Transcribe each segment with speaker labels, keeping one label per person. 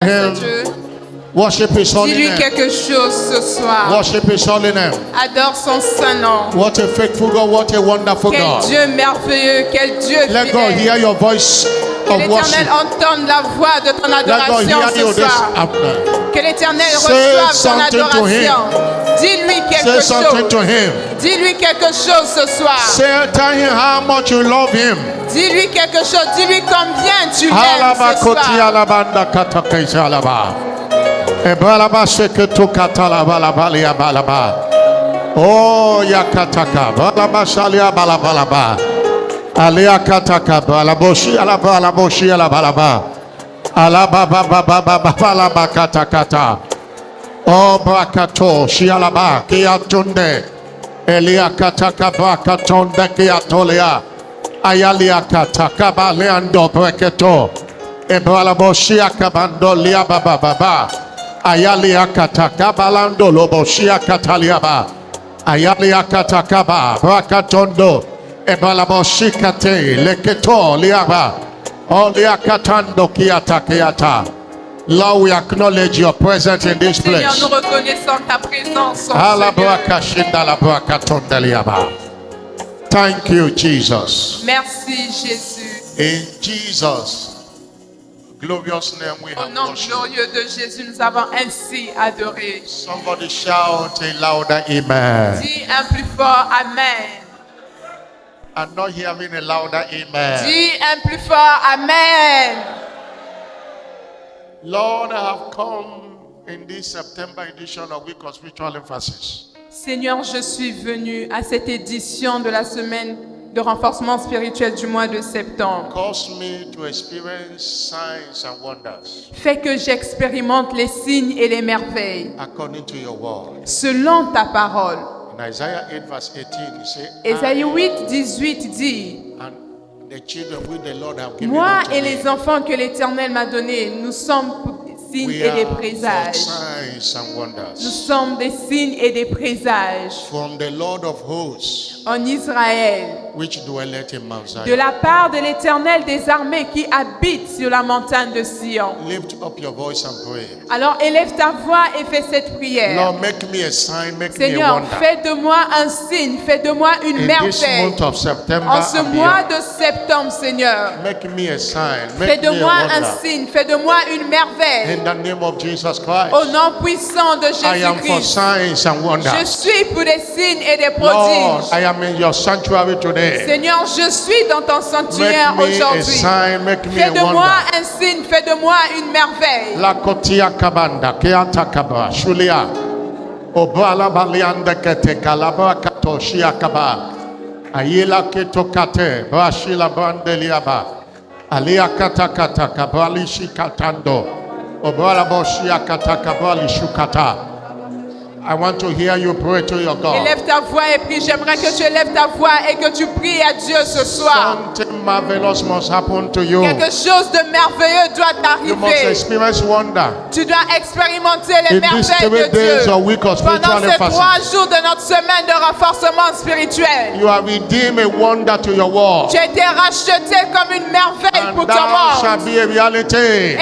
Speaker 1: Him. Worship His holy
Speaker 2: Dis-lui
Speaker 1: name.
Speaker 2: quelque chose ce soir.
Speaker 1: Worship His holy name.
Speaker 2: Adore son saint nom.
Speaker 1: What a faithful God, what a wonderful
Speaker 2: Quel
Speaker 1: God.
Speaker 2: Dieu merveilleux, quel Dieu
Speaker 1: Let God hear
Speaker 2: fidèle.
Speaker 1: your voice
Speaker 2: Que
Speaker 1: of
Speaker 2: l'Éternel
Speaker 1: worship.
Speaker 2: entende la voix de ton
Speaker 1: Let God
Speaker 2: adoration
Speaker 1: hear you
Speaker 2: ce
Speaker 1: this
Speaker 2: soir.
Speaker 1: afternoon.
Speaker 2: Que l'Éternel
Speaker 1: Say
Speaker 2: reçoive ton
Speaker 1: something to
Speaker 2: adoration. Dis-lui
Speaker 1: Say
Speaker 2: quelque
Speaker 1: something to
Speaker 2: chose.
Speaker 1: Him.
Speaker 2: Dis-lui quelque chose ce soir.
Speaker 1: Say, tell Him how much you love Him.
Speaker 2: Dis-lui quelque chose. Dis-lui combien tu l'aimes
Speaker 1: Alaba
Speaker 2: ce
Speaker 1: koti
Speaker 2: soir.
Speaker 1: alabanda katakaisa alaba. Ebalaba sheketu katalaba labali abalaba. Oh yakataka balaba shalia balabalaba. Alia kataka balaboshi alabalaboshi alabalaba. Alaba baba baba balaba katakata. Oh brakato shialaba kiatunde. Elia kataka brakatonde kiatolia. Ayalia kataka baleando breketo. Ebralaboshia kabando lia baba baba. Ayalia kataka balando loboshia kataliaba. Ayalia kataka ba brakatondo. Ebralaboshikate leketo liaba. Olia katando kiata kiata. Lord, we acknowledge your presence in this
Speaker 2: Seigneur,
Speaker 1: place.
Speaker 2: nous reconnaissons ta présence en ce lieu.
Speaker 1: Alabrakashinda labrakatonde liaba. Thank you, Jesus.
Speaker 2: Merci Jésus.
Speaker 1: In Jesus' glorious name we
Speaker 2: Au
Speaker 1: have
Speaker 2: nom
Speaker 1: worship.
Speaker 2: glorieux de Jésus, nous avons ainsi adoré.
Speaker 1: Somebody shout a louder amen.
Speaker 2: Dis un plus fort Amen.
Speaker 1: I'm not hearing a louder amen.
Speaker 2: Dis un plus fort Amen.
Speaker 1: Lord, I have come in this September edition of Week of Spiritual Emphasis
Speaker 2: Seigneur, je suis venu à cette édition de la semaine de renforcement spirituel du mois de septembre.
Speaker 1: cause me to experience signs and wonders
Speaker 2: Fais que j'expérimente les signes et les merveilles
Speaker 1: according to your word.
Speaker 2: selon ta parole.
Speaker 1: In Isaiah 8 verse 18, you say,
Speaker 2: Ésaïe 8, 18 dit,
Speaker 1: and the children which the Lord have given
Speaker 2: moi
Speaker 1: unto
Speaker 2: et
Speaker 1: me,
Speaker 2: les enfants que l'Éternel m'a donnés, nous sommes signes
Speaker 1: we
Speaker 2: et des
Speaker 1: are for
Speaker 2: présages.
Speaker 1: signs and
Speaker 2: Nous
Speaker 1: wonders
Speaker 2: sommes des signes et des présages
Speaker 1: from the Lord of hosts,
Speaker 2: en Israël,
Speaker 1: which dwelleth in Mount
Speaker 2: de
Speaker 1: Zion.
Speaker 2: la part de l'Éternel des armées qui habite sur la montagne de Sion.
Speaker 1: Lift up your voice and pray.
Speaker 2: Alors élève ta voix et fais cette prière.
Speaker 1: Lord, make me a sign, make me a
Speaker 2: Seigneur,
Speaker 1: wonder.
Speaker 2: fais de moi un signe, fais de moi une
Speaker 1: In this
Speaker 2: merveille.
Speaker 1: month of September
Speaker 2: En ce
Speaker 1: and
Speaker 2: mois
Speaker 1: beyond,
Speaker 2: de septembre, Seigneur,
Speaker 1: make me a sign,
Speaker 2: fais
Speaker 1: make
Speaker 2: de
Speaker 1: me
Speaker 2: moi
Speaker 1: a
Speaker 2: un
Speaker 1: wonder.
Speaker 2: signe, fais de moi une merveille.
Speaker 1: In the name of Jesus Christ,
Speaker 2: Au nom puissant de
Speaker 1: I am for
Speaker 2: Jésus-Christ,
Speaker 1: signs and
Speaker 2: je
Speaker 1: wonders.
Speaker 2: suis pour des signes et des
Speaker 1: Lord,
Speaker 2: prodiges.
Speaker 1: I am in your sanctuary today.
Speaker 2: Seigneur, je suis dans ton sanctuaire
Speaker 1: Make me a
Speaker 2: aujourd'hui.
Speaker 1: sign, make me
Speaker 2: Fais
Speaker 1: a
Speaker 2: de moi
Speaker 1: wonder.
Speaker 2: un signe, fais de moi une merveille.
Speaker 1: La kotia kabanda, keata kaba, shulia. Obala balianda kete kalaba kato shia kaba. Ayela keto kate, brashila bandeliaba. Alia kata kata kabali shikatando. Obala boshia kata kabali shukata. I want to hear you pray to your God.
Speaker 2: Élève ta voix et prie. J'aimerais que tu élèves ta voix et que tu pries à Dieu ce soir.
Speaker 1: Something marvelous must happen to you.
Speaker 2: Quelque chose de merveilleux doit
Speaker 1: You must
Speaker 2: t'arriver.
Speaker 1: experience wonder.
Speaker 2: Tu dois expérimenter les
Speaker 1: In these
Speaker 2: merveilles
Speaker 1: 3
Speaker 2: de
Speaker 1: days
Speaker 2: Dieu.
Speaker 1: or week of
Speaker 2: Pendant
Speaker 1: spiritual
Speaker 2: ces 3
Speaker 1: emphasis,
Speaker 2: jours de notre semaine de renforcement spirituel,
Speaker 1: you are redeemed a wonder to your world.
Speaker 2: tu as été racheté comme une merveille pour
Speaker 1: And
Speaker 2: ton
Speaker 1: that shall
Speaker 2: monde.
Speaker 1: be a reality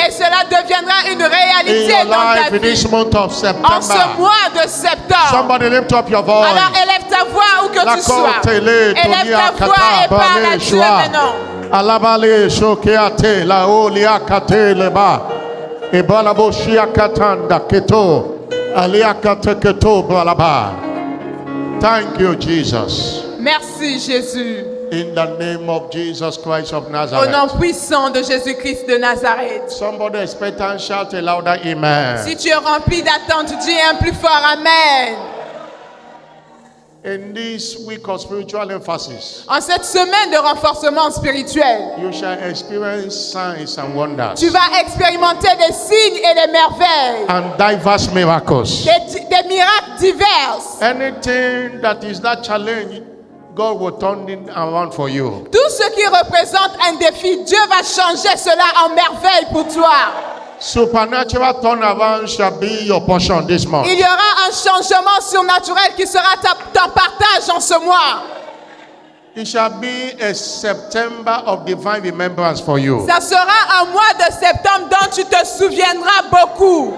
Speaker 2: Et cela deviendra une
Speaker 1: in
Speaker 2: réalité
Speaker 1: your
Speaker 2: dans ta
Speaker 1: life in this
Speaker 2: vie.
Speaker 1: month of
Speaker 2: En ce
Speaker 1: September.
Speaker 2: mois de septembre.
Speaker 1: Somebody lift up your voice.
Speaker 2: Alors élève ta voix où que
Speaker 1: La
Speaker 2: tu sois.
Speaker 1: kotele,
Speaker 2: Élève
Speaker 1: tonia
Speaker 2: ta voix
Speaker 1: kata,
Speaker 2: et parle à
Speaker 1: bale,
Speaker 2: Dieu
Speaker 1: shua.
Speaker 2: maintenant.
Speaker 1: Alabale shokeate la olia kate leba. Ebala boshia katanda keto. Alia kate keto balaba. Thank you, Jesus.
Speaker 2: Merci Jésus.
Speaker 1: In the name of Jesus Christ of
Speaker 2: Au
Speaker 1: Nazareth.
Speaker 2: nom puissant de Jésus-Christ de Nazareth.
Speaker 1: Somebody expectant shout a louder amen.
Speaker 2: Si tu es rempli d'attente, dis un plus fort Amen.
Speaker 1: In this week of spiritual emphasis,
Speaker 2: En cette semaine de renforcement spirituel,
Speaker 1: you shall experience signs and wonders
Speaker 2: tu vas expérimenter des signes et des merveilles,
Speaker 1: and diverse miracles.
Speaker 2: des miracles divers.
Speaker 1: Anything that is that challenge, God will turn it around for you.
Speaker 2: Tout ce qui représente un défi, Dieu va changer cela en merveille pour toi.
Speaker 1: Supernatural turnaround shall be your portion this month.
Speaker 2: Il y aura un changement surnaturel qui sera ton partage en ce mois.
Speaker 1: It shall be a September of divine remembrance for you.
Speaker 2: Ça sera un mois de septembre dont tu te souviendras beaucoup.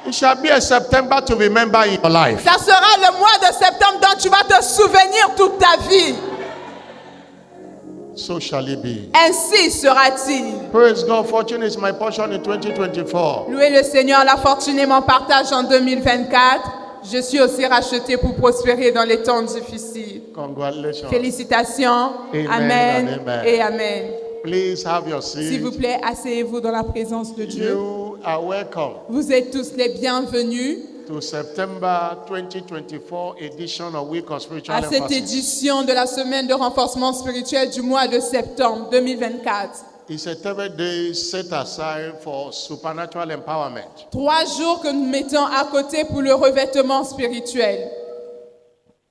Speaker 1: It shall be a September to remember in your life.
Speaker 2: Ça sera le mois de septembre dont tu vas te souvenir toute ta vie.
Speaker 1: So shall it be.
Speaker 2: Ainsi sera-t-il.
Speaker 1: Praise God. Fortune is my portion in 2024.
Speaker 2: Louez le Seigneur, la fortune est mon partage en 2024. Je suis aussi racheté pour prospérer dans les temps difficiles.
Speaker 1: Congratulations.
Speaker 2: Félicitations.
Speaker 1: Amen
Speaker 2: Amen,
Speaker 1: and amen.
Speaker 2: et Amen.
Speaker 1: Please have your
Speaker 2: S'il vous
Speaker 1: seat.
Speaker 2: plaît, asseyez-vous dans la présence de Dieu.
Speaker 1: You are welcome
Speaker 2: Vous êtes tous les bienvenus
Speaker 1: to September 2024 edition of Week of Spiritual
Speaker 2: à cette
Speaker 1: Emphasis.
Speaker 2: édition de la semaine de renforcement spirituel du mois de septembre 2024.
Speaker 1: It's a 3 days set aside for supernatural empowerment.
Speaker 2: 3 jours que nous mettons à côté pour le revêtement spirituel.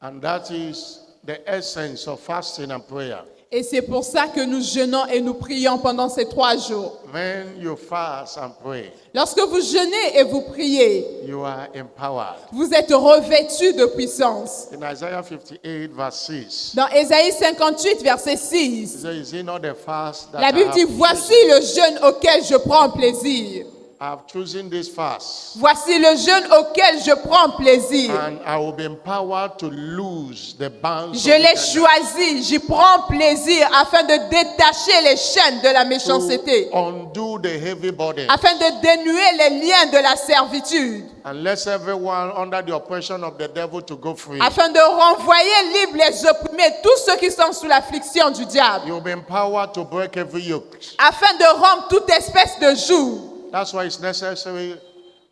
Speaker 1: And that is the essence of fasting and prayer.
Speaker 2: Et c'est pour ça que nous jeûnons et nous prions pendant ces 3 jours.
Speaker 1: When you fast and pray,
Speaker 2: Lorsque vous jeûnez et vous priez,
Speaker 1: you are empowered.
Speaker 2: vous êtes revêtus de puissance.
Speaker 1: In Isaiah 58 verse 6,
Speaker 2: Dans Ésaïe 58, verset
Speaker 1: it
Speaker 2: 6,
Speaker 1: says, "Is it not the fast that
Speaker 2: la Bible dit,
Speaker 1: I
Speaker 2: voici le jeûne auquel je prends plaisir.
Speaker 1: have chosen this fast,
Speaker 2: Voici le jeûne auquel je prends plaisir.
Speaker 1: and I will be empowered to loose the bonds
Speaker 2: Je
Speaker 1: of
Speaker 2: l'ai
Speaker 1: wickedness,
Speaker 2: choisi, j'y prends plaisir afin de détacher les chaînes de la méchanceté,
Speaker 1: to undo the heavy burden,
Speaker 2: afin de dénuer les liens de la servitude,
Speaker 1: and let everyone under the oppression of the devil to go free.
Speaker 2: afin de renvoyer libres les opprimés, tous ceux qui sont sous l'affliction du diable,
Speaker 1: You'll be empowered to break every yoke.
Speaker 2: afin de rompre toute espèce de joug.
Speaker 1: That's why it's necessary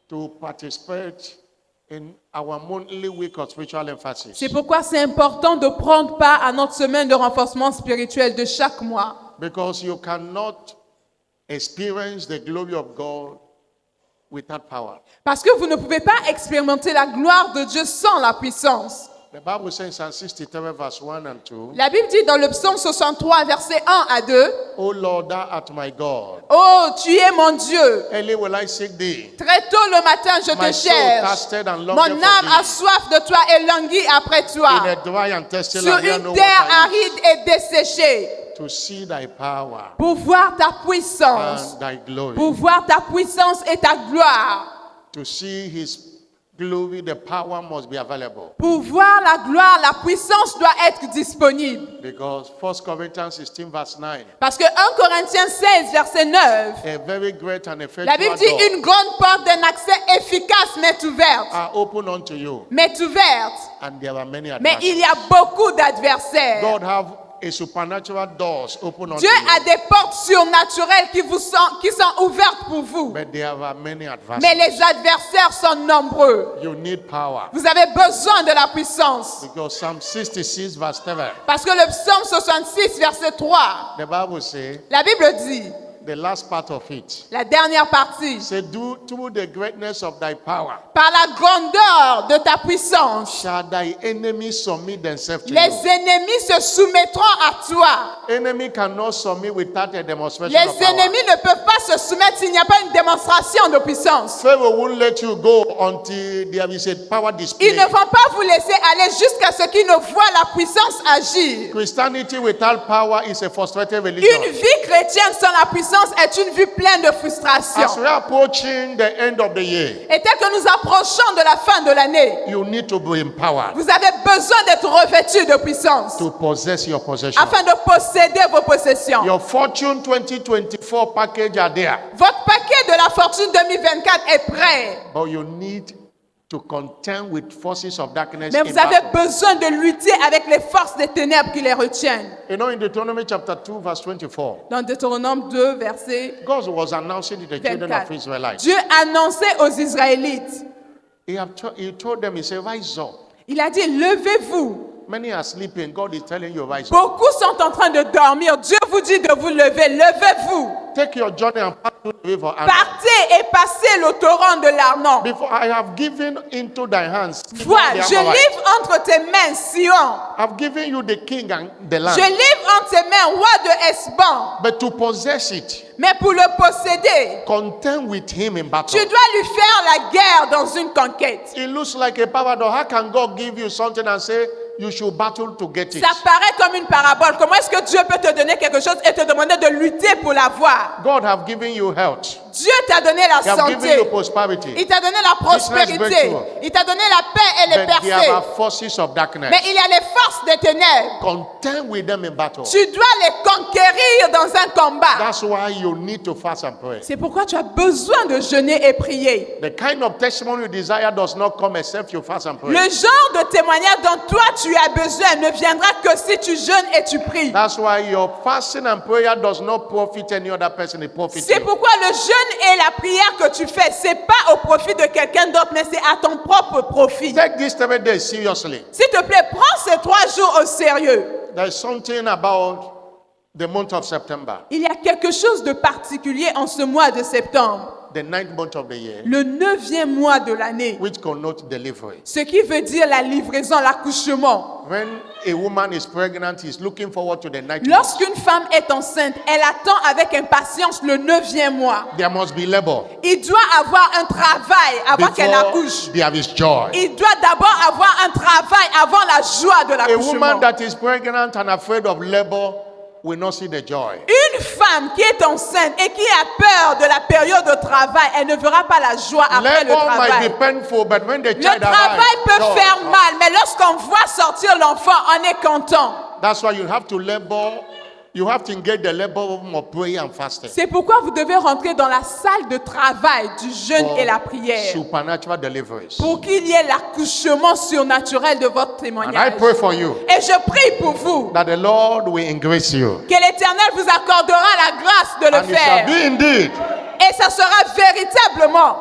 Speaker 1: to participate in our monthly week of spiritual emphasis.
Speaker 2: C'est pourquoi c'est important de prendre part à notre semaine de renforcement spirituel de chaque mois.
Speaker 1: Because you cannot experience the glory of God without power.
Speaker 2: Parce que vous ne pouvez pas expérimenter la gloire de Dieu sans la puissance.
Speaker 1: The Bible says in Psalm 63 verse 1 and 2,
Speaker 2: La Bible dit dans le psaume 63, versets 1 à 2,
Speaker 1: O Lord, thou art my God.
Speaker 2: Oh, tu es mon Dieu.
Speaker 1: Early will I seek thee.
Speaker 2: Très tôt le matin, je
Speaker 1: My
Speaker 2: te
Speaker 1: soul
Speaker 2: cherche.
Speaker 1: thirsted and
Speaker 2: Mon
Speaker 1: longed
Speaker 2: âme
Speaker 1: for
Speaker 2: a soif de toi et languit après
Speaker 1: thee.
Speaker 2: toi.
Speaker 1: In a dry and thirsty
Speaker 2: Sur
Speaker 1: land where no
Speaker 2: une terre
Speaker 1: water
Speaker 2: aride et desséchée.
Speaker 1: is, to see thy power
Speaker 2: Pour voir ta puissance.
Speaker 1: and thy glory.
Speaker 2: Pour voir ta puissance et ta gloire.
Speaker 1: To see his glory, the power must be available.
Speaker 2: Pour voir la gloire, la puissance doit être disponible.
Speaker 1: Because 1 Corinthians 16 verse 9,
Speaker 2: Parce que 1 Corinthiens 16, verset 9,
Speaker 1: a very great and
Speaker 2: la
Speaker 1: effectual
Speaker 2: Bible dit
Speaker 1: door
Speaker 2: une grande porte d'un accès efficace m'est ouverte.
Speaker 1: are open unto you,
Speaker 2: M'est ouverte.
Speaker 1: and there are many
Speaker 2: Mais il
Speaker 1: adversaries.
Speaker 2: y a beaucoup d'adversaires.
Speaker 1: God have a supernatural doors open unto
Speaker 2: Dieu a
Speaker 1: you,
Speaker 2: des portes surnaturelles qui sont ouvertes pour vous.
Speaker 1: but there are many
Speaker 2: Mais
Speaker 1: adversaries.
Speaker 2: les adversaires sont nombreux.
Speaker 1: You need power.
Speaker 2: Vous avez besoin de la puissance.
Speaker 1: Because Psalm 66 verse 7,
Speaker 2: Parce que le psaume 66, verset 3,
Speaker 1: the Bible says,
Speaker 2: la Bible dit,
Speaker 1: the last part of it,
Speaker 2: la dernière partie,
Speaker 1: say, do through the greatness of thy power,
Speaker 2: par la grandeur de ta puissance,
Speaker 1: shall thy enemies submit themselves to
Speaker 2: les
Speaker 1: you.
Speaker 2: ennemis se soumettront à toi.
Speaker 1: Enemy cannot submit without a demonstration
Speaker 2: Les
Speaker 1: of power.
Speaker 2: ennemis ne peuvent pas se soumettre s'il n'y a pas une démonstration de puissance.
Speaker 1: Pharaoh won't let you go until there is a power display.
Speaker 2: Ils ne vont pas vous laisser aller jusqu'à ce qu'ils ne voient la puissance agir.
Speaker 1: Christianity without power is a frustrated religion.
Speaker 2: Une vie chrétienne sans la puissance est une vie pleine de frustration.
Speaker 1: As we are approaching the end of the year,
Speaker 2: Et tel que nous approchons de la fin de l'année,
Speaker 1: you need to be empowered
Speaker 2: vous avez besoin d'être revêtus de puissance
Speaker 1: to possess your possession.
Speaker 2: afin de posséder vos possessions.
Speaker 1: Your Fortune 2024 package are there,
Speaker 2: Votre paquet de la fortune 2024 est prêt.
Speaker 1: but you need to contend with forces of darkness
Speaker 2: Mais
Speaker 1: in
Speaker 2: vous avez
Speaker 1: battle.
Speaker 2: besoin de lutter avec les forces des ténèbres qui les retiennent.
Speaker 1: You know, in Deuteronomy chapter 2 verse 24,
Speaker 2: Dans Deutéronome 2, verset
Speaker 1: God was announcing to the children
Speaker 2: 24.
Speaker 1: of Israelites.
Speaker 2: Dieu annonçait aux Israélites.
Speaker 1: He told them, he said, rise up.
Speaker 2: Il a dit, levez-vous.
Speaker 1: Many are sleeping. God is telling you, rise up.
Speaker 2: Beaucoup sont en train de dormir. Dieu vous dit de vous lever. Levez-vous.
Speaker 1: Take your journey and pass through the river. And
Speaker 2: Partez et passez le torrent de l'Arnon.
Speaker 1: before I have given into thy hands,
Speaker 2: Vois,
Speaker 1: the
Speaker 2: je
Speaker 1: Amorites.
Speaker 2: livre entre tes mains Sion.
Speaker 1: I've given you the king and the land.
Speaker 2: Je livre entre tes mains roi de Hesbon.
Speaker 1: But to possess it,
Speaker 2: Mais pour le posséder,
Speaker 1: contend with him in battle.
Speaker 2: tu dois lui faire la guerre dans une conquête.
Speaker 1: It looks like a paradox. How can God give you something and say, you should battle to get it.
Speaker 2: Ça paraît comme une parabole. Comment est-ce que Dieu peut te donner quelque chose et te demander de lutter pour l'avoir?
Speaker 1: God have given you health.
Speaker 2: Dieu t'a donné la
Speaker 1: He have given you
Speaker 2: santé.
Speaker 1: prosperity.
Speaker 2: Il t'a donné la prospérité.
Speaker 1: breakthrough.
Speaker 2: Il t'a donné la paix et les
Speaker 1: But there
Speaker 2: percées.
Speaker 1: are forces of darkness.
Speaker 2: Mais il y a les forces des ténèbres.
Speaker 1: Contend with them in battle.
Speaker 2: Tu dois les conquérir dans un combat.
Speaker 1: That's why you need to fast and pray.
Speaker 2: C'est pourquoi tu as besoin de jeûner et prier.
Speaker 1: The kind of testimony you desire does not come except you fast and pray.
Speaker 2: Le genre de témoignage dont toi tu as besoin ne viendra que si tu jeûnes et tu pries.
Speaker 1: That's why your fasting and prayer does not profit any other person. It profits
Speaker 2: C'est
Speaker 1: you.
Speaker 2: pourquoi le jeûne et la prière que tu fais, c'est pas au profit de quelqu'un d'autre, mais c'est à ton propre profit.
Speaker 1: Take these 7 days seriously.
Speaker 2: S'il te plaît, prends ces 3 jours au sérieux.
Speaker 1: There's something about the month of September,
Speaker 2: Il y a quelque chose de particulier en ce mois de septembre,
Speaker 1: the 9th month of the year,
Speaker 2: le 9e mois de l'année,
Speaker 1: which connotes delivery.
Speaker 2: ce qui veut dire la livraison, l'accouchement.
Speaker 1: When a woman is pregnant, he's looking forward to the 9th month.
Speaker 2: Lorsqu'une femme est enceinte, elle attend avec impatience le 9e mois.
Speaker 1: There must be labor
Speaker 2: Il doit avoir un travail avant qu'elle
Speaker 1: before
Speaker 2: accouche.
Speaker 1: there is joy.
Speaker 2: Il doit d'abord avoir un travail avant la joie de
Speaker 1: A
Speaker 2: l'accouchement.
Speaker 1: woman that is pregnant and afraid of labor will not see the joy.
Speaker 2: Une femme qui est enceinte et qui a peur de la période de travail, elle ne verra pas la joie après le
Speaker 1: Labor might be
Speaker 2: travail.
Speaker 1: painful, but when the
Speaker 2: Le
Speaker 1: child
Speaker 2: travail
Speaker 1: arrives,
Speaker 2: peut
Speaker 1: joy.
Speaker 2: faire mal, mais lorsqu'on voit sortir l'enfant, on est content.
Speaker 1: That's why you have to labor. You have to engage the labor of prayer and fasting.
Speaker 2: C'est pourquoi vous devez rentrer dans la salle de travail du jeûne
Speaker 1: For
Speaker 2: et la prière
Speaker 1: supernatural deliverance.
Speaker 2: pour qu'il y ait l'accouchement surnaturel de votre
Speaker 1: And I
Speaker 2: témoignage.
Speaker 1: pray for you
Speaker 2: Et je prie pour vous
Speaker 1: that the Lord will increase you.
Speaker 2: que l'Éternel vous accordera la grâce de le
Speaker 1: And it shall
Speaker 2: faire.
Speaker 1: be indeed
Speaker 2: Et ça sera véritablement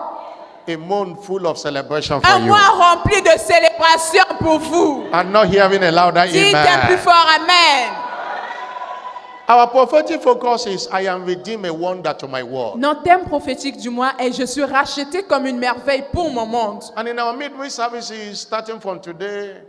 Speaker 1: a month full of celebration for
Speaker 2: un
Speaker 1: you.
Speaker 2: mois rempli de célébration pour vous.
Speaker 1: I'm not hearing a louder
Speaker 2: Dites un plus
Speaker 1: amen.
Speaker 2: fort Amen.
Speaker 1: Our prophetic focus is I am redeemed, a wonder to my world.
Speaker 2: Notre thème prophétique du mois est « Je suis racheté comme une merveille pour mon monde
Speaker 1: And in our midweek services, starting from today, ».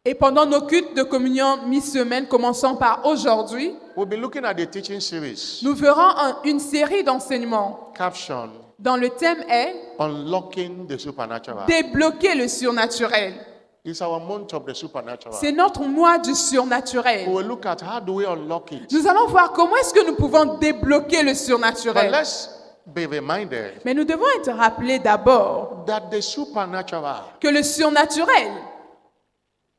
Speaker 2: Et pendant nos cultes de communion mi-semaine, commençant par aujourd'hui,
Speaker 1: we'll be looking at the teaching series.
Speaker 2: nous verrons une série d'enseignements
Speaker 1: Caption
Speaker 2: dont le thème est
Speaker 1: Unlocking the Supernatural.
Speaker 2: « Débloquer le surnaturel
Speaker 1: It's our month of the supernatural. ».
Speaker 2: C'est notre mois du
Speaker 1: We
Speaker 2: surnaturel.
Speaker 1: will look at how do we unlock it.
Speaker 2: Nous allons voir comment est-ce que nous pouvons débloquer le
Speaker 1: But
Speaker 2: surnaturel.
Speaker 1: let's be reminded
Speaker 2: Mais nous devons être rappelés d'abord
Speaker 1: that the supernatural
Speaker 2: que le surnaturel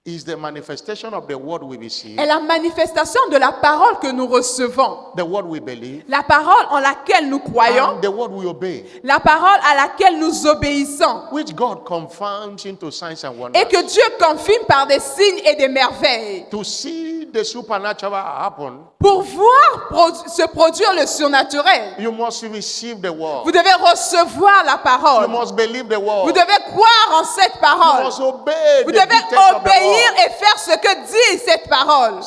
Speaker 1: is the manifestation of the word we receive,
Speaker 2: est la manifestation de la parole que nous recevons,
Speaker 1: the word we believe,
Speaker 2: la parole en laquelle nous croyons,
Speaker 1: and the word we obey,
Speaker 2: la parole à laquelle nous obéissons,
Speaker 1: which God confirms into signs and
Speaker 2: et
Speaker 1: wonders.
Speaker 2: que Dieu confirme par des signes et des merveilles.
Speaker 1: To see the supernatural happen,
Speaker 2: Pour voir se produire le surnaturel,
Speaker 1: you must receive the word.
Speaker 2: vous devez recevoir la
Speaker 1: You
Speaker 2: parole.
Speaker 1: must believe the word.
Speaker 2: Vous devez croire en cette
Speaker 1: You
Speaker 2: parole.
Speaker 1: must obey
Speaker 2: Vous
Speaker 1: the
Speaker 2: devez
Speaker 1: dictates of the
Speaker 2: obéir
Speaker 1: word.
Speaker 2: et faire ce que dit cette parole.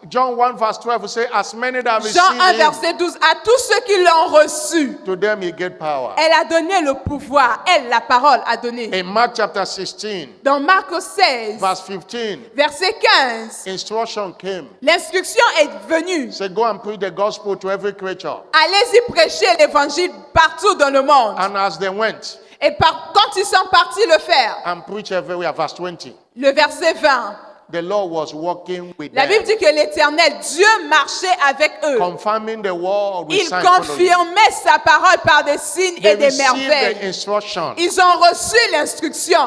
Speaker 1: John 1 verse 12 will say, as many that have
Speaker 2: Jean 1,
Speaker 1: received him,
Speaker 2: verset 12. À tous ceux qui l'ont reçu,
Speaker 1: to them he gave power.
Speaker 2: elle a donné le pouvoir. Elle, la parole, a donné.
Speaker 1: In Mark chapter 16,
Speaker 2: Dans Marc 16,
Speaker 1: verse 15,
Speaker 2: verset 15,
Speaker 1: instruction came.
Speaker 2: l'instruction est venue.
Speaker 1: Say, go and preach the gospel to every creature.
Speaker 2: Allez-y prêcher l'évangile partout dans le monde.
Speaker 1: And as they went
Speaker 2: Et quand ils sont partis le faire,
Speaker 1: and preach everywhere, verse 20,
Speaker 2: le verset 20,
Speaker 1: the Lord was walking with
Speaker 2: la Bible
Speaker 1: them,
Speaker 2: dit que l'Éternel, Dieu marchait avec eux.
Speaker 1: confirming the word with
Speaker 2: Il
Speaker 1: signs following.
Speaker 2: confirmait sa parole par des signes
Speaker 1: They
Speaker 2: et des
Speaker 1: received the
Speaker 2: merveilles.
Speaker 1: instruction.
Speaker 2: Ils ont reçu l'instruction.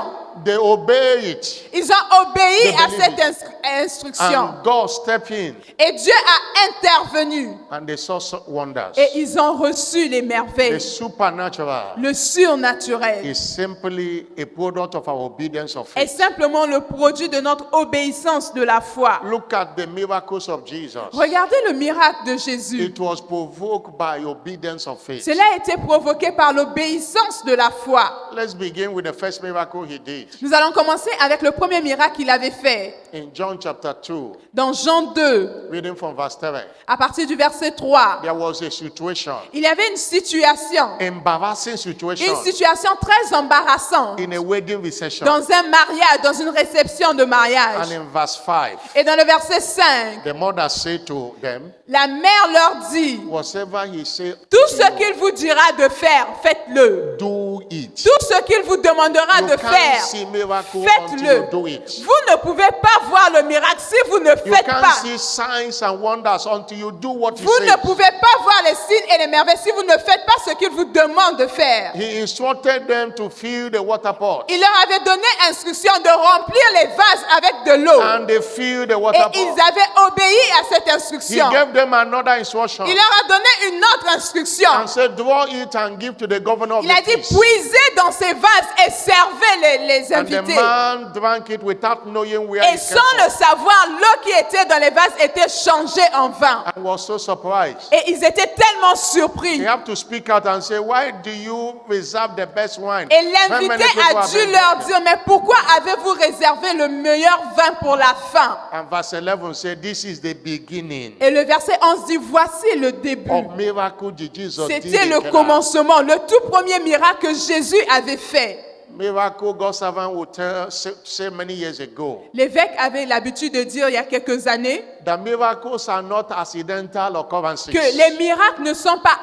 Speaker 1: They obey it.
Speaker 2: Ils ont obéi
Speaker 1: They
Speaker 2: à
Speaker 1: believe
Speaker 2: cette instruction.
Speaker 1: And God stepped in
Speaker 2: Et Dieu a intervenu.
Speaker 1: and they saw wonders.
Speaker 2: Et ils ont reçu les
Speaker 1: The
Speaker 2: merveilles.
Speaker 1: supernatural
Speaker 2: Le surnaturel
Speaker 1: is simply a product of our obedience of
Speaker 2: est
Speaker 1: faith.
Speaker 2: simplement le produit de notre obéissance de la foi.
Speaker 1: Look at the miracles of Jesus.
Speaker 2: Regardez le miracle de Jésus.
Speaker 1: It was provoked by obedience of faith.
Speaker 2: Cela a été provoqué par l'obéissance de la foi.
Speaker 1: Let's begin with the first miracle he did.
Speaker 2: Nous allons commencer avec le premier miracle qu'il avait fait.
Speaker 1: In John chapter 2,
Speaker 2: Dans Jean 2,
Speaker 1: reading from verse 7,
Speaker 2: à partir du verset 3,
Speaker 1: there was a situation,
Speaker 2: il y avait une situation
Speaker 1: embarrassing situation,
Speaker 2: très embarrassante
Speaker 1: in a wedding reception.
Speaker 2: dans un mariage, dans une réception de mariage.
Speaker 1: And in verse 5,
Speaker 2: Et dans le verset 5,
Speaker 1: the mother said to them,
Speaker 2: la mère leur dit,
Speaker 1: whatever he said,
Speaker 2: tout ce qu'il vous dira de faire, faites-le.
Speaker 1: do it.
Speaker 2: Tout ce ce qu'il vous demandera
Speaker 1: You
Speaker 2: de
Speaker 1: can't
Speaker 2: faire,
Speaker 1: see miracle until
Speaker 2: faites-le.
Speaker 1: you do it.
Speaker 2: Vous ne pouvez pas voir le miracle si vous ne
Speaker 1: You
Speaker 2: faites
Speaker 1: can't
Speaker 2: pas.
Speaker 1: see signs and wonders until you do what he
Speaker 2: Vous ne
Speaker 1: says.
Speaker 2: pouvez pas voir les signes et les merveilles si vous ne faites pas ce qu'il vous demande de faire.
Speaker 1: He instructed them to fill the water pot.
Speaker 2: Il leur avait donné instruction de remplir les vases avec de l'eau.
Speaker 1: And they filled the
Speaker 2: Et
Speaker 1: water
Speaker 2: ils
Speaker 1: pot.
Speaker 2: avaient obéi à cette
Speaker 1: He
Speaker 2: instruction.
Speaker 1: gave them another instruction
Speaker 2: Il leur a donné une autre instruction.
Speaker 1: and said, draw it and give to the governor of
Speaker 2: Il a
Speaker 1: the
Speaker 2: dit,
Speaker 1: feast.
Speaker 2: puisez dans ces vases et servez les
Speaker 1: And the
Speaker 2: invités.
Speaker 1: man drank it without knowing where
Speaker 2: Et
Speaker 1: it
Speaker 2: sans
Speaker 1: came
Speaker 2: le savoir, l'eau qui était dans les vases était changée en vin.
Speaker 1: from. And was so surprised.
Speaker 2: Et ils étaient tellement surpris.
Speaker 1: You have to speak out and say, why do you reserve the best wine?
Speaker 2: Et
Speaker 1: When many
Speaker 2: l'invité
Speaker 1: people
Speaker 2: a
Speaker 1: have
Speaker 2: dû
Speaker 1: been
Speaker 2: leur
Speaker 1: drinking?
Speaker 2: dire, mais pourquoi avez-vous réservé le meilleur vin pour la fin?
Speaker 1: And verse 11 said, this is the beginning
Speaker 2: Et le verset 11 dit, voici le début.
Speaker 1: of miracle that Jesus did
Speaker 2: C'était
Speaker 1: in
Speaker 2: le
Speaker 1: Cana.
Speaker 2: commencement, le tout premier miracle que Jésus avait fait.
Speaker 1: Miracle God's servant would say many years ago
Speaker 2: L'évêque avait l'habitude de dire il y a quelques années
Speaker 1: that miracles are not accidental occurrences.
Speaker 2: que les miracles ne sont pas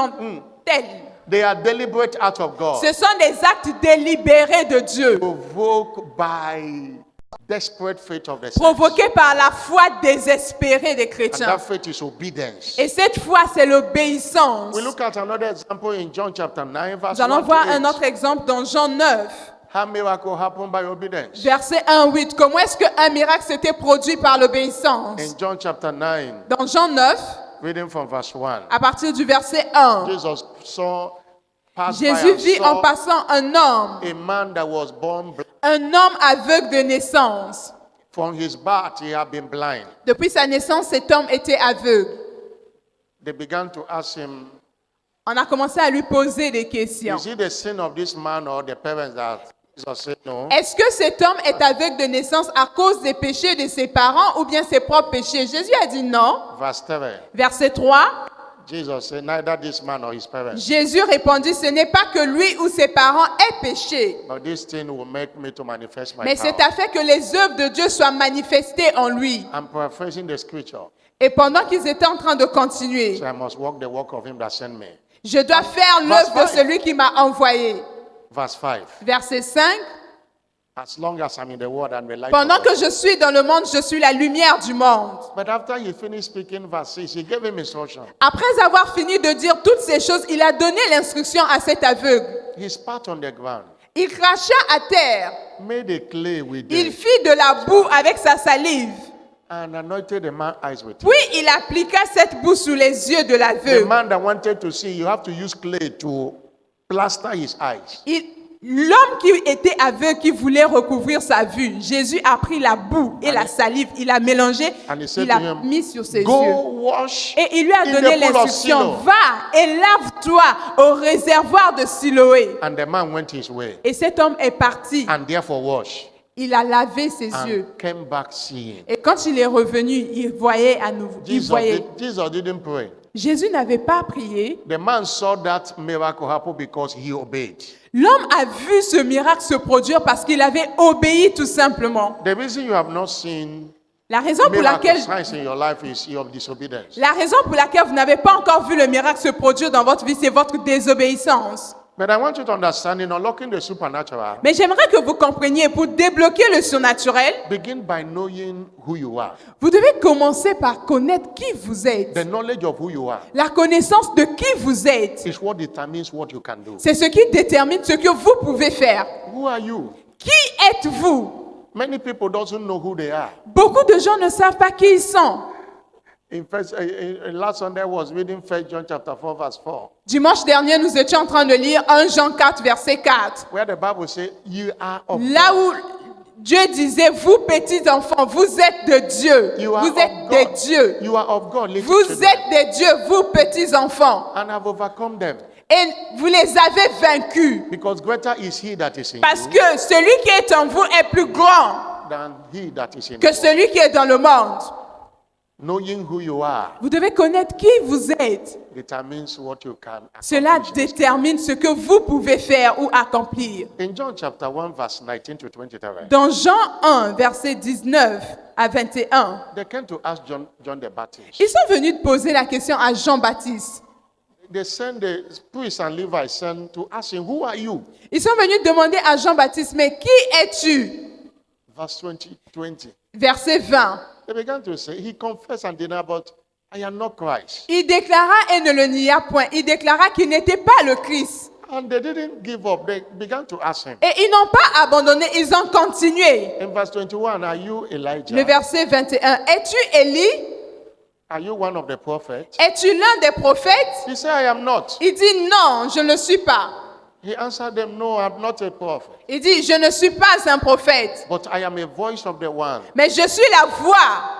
Speaker 2: accidentels.
Speaker 1: They are deliberate acts of God,
Speaker 2: Ce sont des actes délibérés de Dieu,
Speaker 1: provoked by desperate faith of the saints.
Speaker 2: provoqués par la foi désespérée des
Speaker 1: And
Speaker 2: chrétiens.
Speaker 1: that faith is obedience.
Speaker 2: Et cette foi, c'est l'obéissance.
Speaker 1: We look at another example in John chapter 9, verse
Speaker 2: Nous allons
Speaker 1: 1
Speaker 2: voir
Speaker 1: to
Speaker 2: un
Speaker 1: 8.
Speaker 2: autre exemple dans Jean 9,
Speaker 1: How miracle happened by obedience.
Speaker 2: verset 1-8. Comment est-ce qu'un miracle s'était produit par l'obéissance?
Speaker 1: In John chapter 9,
Speaker 2: Dans Jean 9,
Speaker 1: reading from verse 1,
Speaker 2: à partir du verset 1,
Speaker 1: Jesus saw, passed by
Speaker 2: Jésus
Speaker 1: and
Speaker 2: vit en
Speaker 1: saw
Speaker 2: passant un homme,
Speaker 1: a man that was born blind.
Speaker 2: un homme aveugle de naissance.
Speaker 1: From his birth, he had been blind.
Speaker 2: Depuis sa naissance, cet homme était aveugle.
Speaker 1: They began to ask him,
Speaker 2: On a commencé à lui poser des questions.
Speaker 1: is it the sin of this man or the parents that Jesus said no?
Speaker 2: Est-ce que cet homme est aveugle de naissance à cause des péchés de ses parents ou bien ses propres péchés? Jésus a dit non.
Speaker 1: Verse 3,
Speaker 2: Verset 3,
Speaker 1: Jesus said, neither this man or his parents,
Speaker 2: Jésus répondit, ce n'est pas que lui ou ses parents aient péché,
Speaker 1: but this thing will make me to manifest my
Speaker 2: mais
Speaker 1: power.
Speaker 2: c'est afin que les œuvres de Dieu soient manifestées en lui.
Speaker 1: I'm paraphrasing the scripture.
Speaker 2: Et pendant qu'ils étaient en train de continuer,
Speaker 1: So I must walk the walk of him that sent me.
Speaker 2: je dois faire l'œuvre de celui qui m'a envoyé.
Speaker 1: Verse 5.
Speaker 2: Verset 5,
Speaker 1: As long as I'm in the world and the light
Speaker 2: pendant
Speaker 1: of the
Speaker 2: que je suis dans le monde, je suis la lumière du monde.
Speaker 1: But after he finished speaking verse 6, he gave him instruction.
Speaker 2: Après avoir fini de dire toutes ces choses, il a donné l'instruction à cet aveugle.
Speaker 1: He spat on the ground,
Speaker 2: Il cracha à terre,
Speaker 1: made a clay with
Speaker 2: il
Speaker 1: it,
Speaker 2: fit de la boue avec sa salive.
Speaker 1: and anointed the man's eyes with it.
Speaker 2: Puis il appliqua cette boue sous les yeux de
Speaker 1: The
Speaker 2: l'aveugle.
Speaker 1: man that wanted to see, you have to use clay to plaster his eyes.
Speaker 2: L'homme qui était aveugle, qui voulait recouvrir sa vue, Jésus a pris la boue et la salive, il a mélangé,
Speaker 1: And he said
Speaker 2: il
Speaker 1: to
Speaker 2: a
Speaker 1: him,
Speaker 2: mis sur ses yeux.
Speaker 1: Go wash
Speaker 2: Et il lui a
Speaker 1: in
Speaker 2: donné
Speaker 1: the pool of
Speaker 2: l'instruction,
Speaker 1: Siloam.
Speaker 2: va et lave-toi au réservoir de Siloé.
Speaker 1: And the man went his way,
Speaker 2: Et cet homme est parti,
Speaker 1: and therefore washed,
Speaker 2: il a lavé ses yeux.
Speaker 1: and came back seeing.
Speaker 2: Et quand il est revenu, il voyait à nouveau. Il voyait.
Speaker 1: Jesus didn't pray.
Speaker 2: Jésus n'avait pas prié.
Speaker 1: The man saw that miracle happen because he obeyed.
Speaker 2: L'homme a vu ce miracle se produire parce qu'il avait obéi tout simplement.
Speaker 1: The reason you have not seen
Speaker 2: La raison pour laquelle,
Speaker 1: miracle signs in your life is your disobedience.
Speaker 2: vous n'avez pas encore vu le miracle se produire dans votre vie, c'est votre désobéissance.
Speaker 1: But I want you to understand, in unlocking the supernatural,
Speaker 2: Mais j'aimerais que vous compreniez, pour débloquer le surnaturel,
Speaker 1: begin by knowing who you are.
Speaker 2: vous devez commencer par connaître qui vous êtes.
Speaker 1: The knowledge of who you are
Speaker 2: La connaissance de qui vous êtes,
Speaker 1: is what determines what you can do.
Speaker 2: c'est ce qui détermine ce que vous pouvez faire.
Speaker 1: Who are you?
Speaker 2: Qui êtes-vous?
Speaker 1: Many people don't know who they are.
Speaker 2: Beaucoup de gens ne savent pas qui ils sont.
Speaker 1: In last Sunday, I was reading 1 John chapter 4, verse 4,
Speaker 2: Dimanche dernier, nous étions en train de lire 1 Jean 4, verset 4.
Speaker 1: where the Bible says, you are of
Speaker 2: Là
Speaker 1: God.
Speaker 2: où Dieu disait, vous petits enfants, vous êtes de Dieu.
Speaker 1: You are
Speaker 2: Vous
Speaker 1: of
Speaker 2: êtes des
Speaker 1: God.
Speaker 2: dieux.
Speaker 1: You are of God, little
Speaker 2: Vous
Speaker 1: children,
Speaker 2: êtes des dieux, vous petits enfants.
Speaker 1: and have overcome them.
Speaker 2: Et vous les avez vaincus.
Speaker 1: Because greater is he that is in
Speaker 2: Parce
Speaker 1: you
Speaker 2: que celui qui est en vous est plus grand
Speaker 1: than he that is in
Speaker 2: que
Speaker 1: you.
Speaker 2: celui qui est dans le monde.
Speaker 1: Knowing who you are
Speaker 2: Vous devez connaître qui vous êtes.
Speaker 1: determines what you can
Speaker 2: Cela
Speaker 1: accomplish.
Speaker 2: détermine ce que vous pouvez faire ou accomplir.
Speaker 1: In John chapter 1, verse 19 to 23,
Speaker 2: Dans Jean 1, verset 19 à 21,
Speaker 1: they came to ask John the Baptist.
Speaker 2: ils sont venus de poser la question à Jean-Baptiste.
Speaker 1: they sent the priests and Levites sent to ask him, who are you?
Speaker 2: Ils sont venus demander à Jean-Baptiste, mais qui es-tu?
Speaker 1: Verse 20.
Speaker 2: Verset 20.
Speaker 1: They began to say, he confessed and denied, but I am not Christ.
Speaker 2: Il déclara et ne le nia point. Il déclara qu'il n'était pas le Christ.
Speaker 1: And they didn't give up. They began to ask him.
Speaker 2: Et ils n'ont pas abandonné, ils ont continué.
Speaker 1: In verse 21, are you Elijah?
Speaker 2: Le verset 21. Es-tu Élie?
Speaker 1: Are you one of the prophets?
Speaker 2: Es-tu l'un des prophètes?
Speaker 1: He said, I am not.
Speaker 2: Il dit non, je ne le suis pas.
Speaker 1: He answered them, no, I'm not a prophet.
Speaker 2: Il dit, je ne suis pas un prophète,
Speaker 1: But I am a voice of the one
Speaker 2: mais je suis la voix.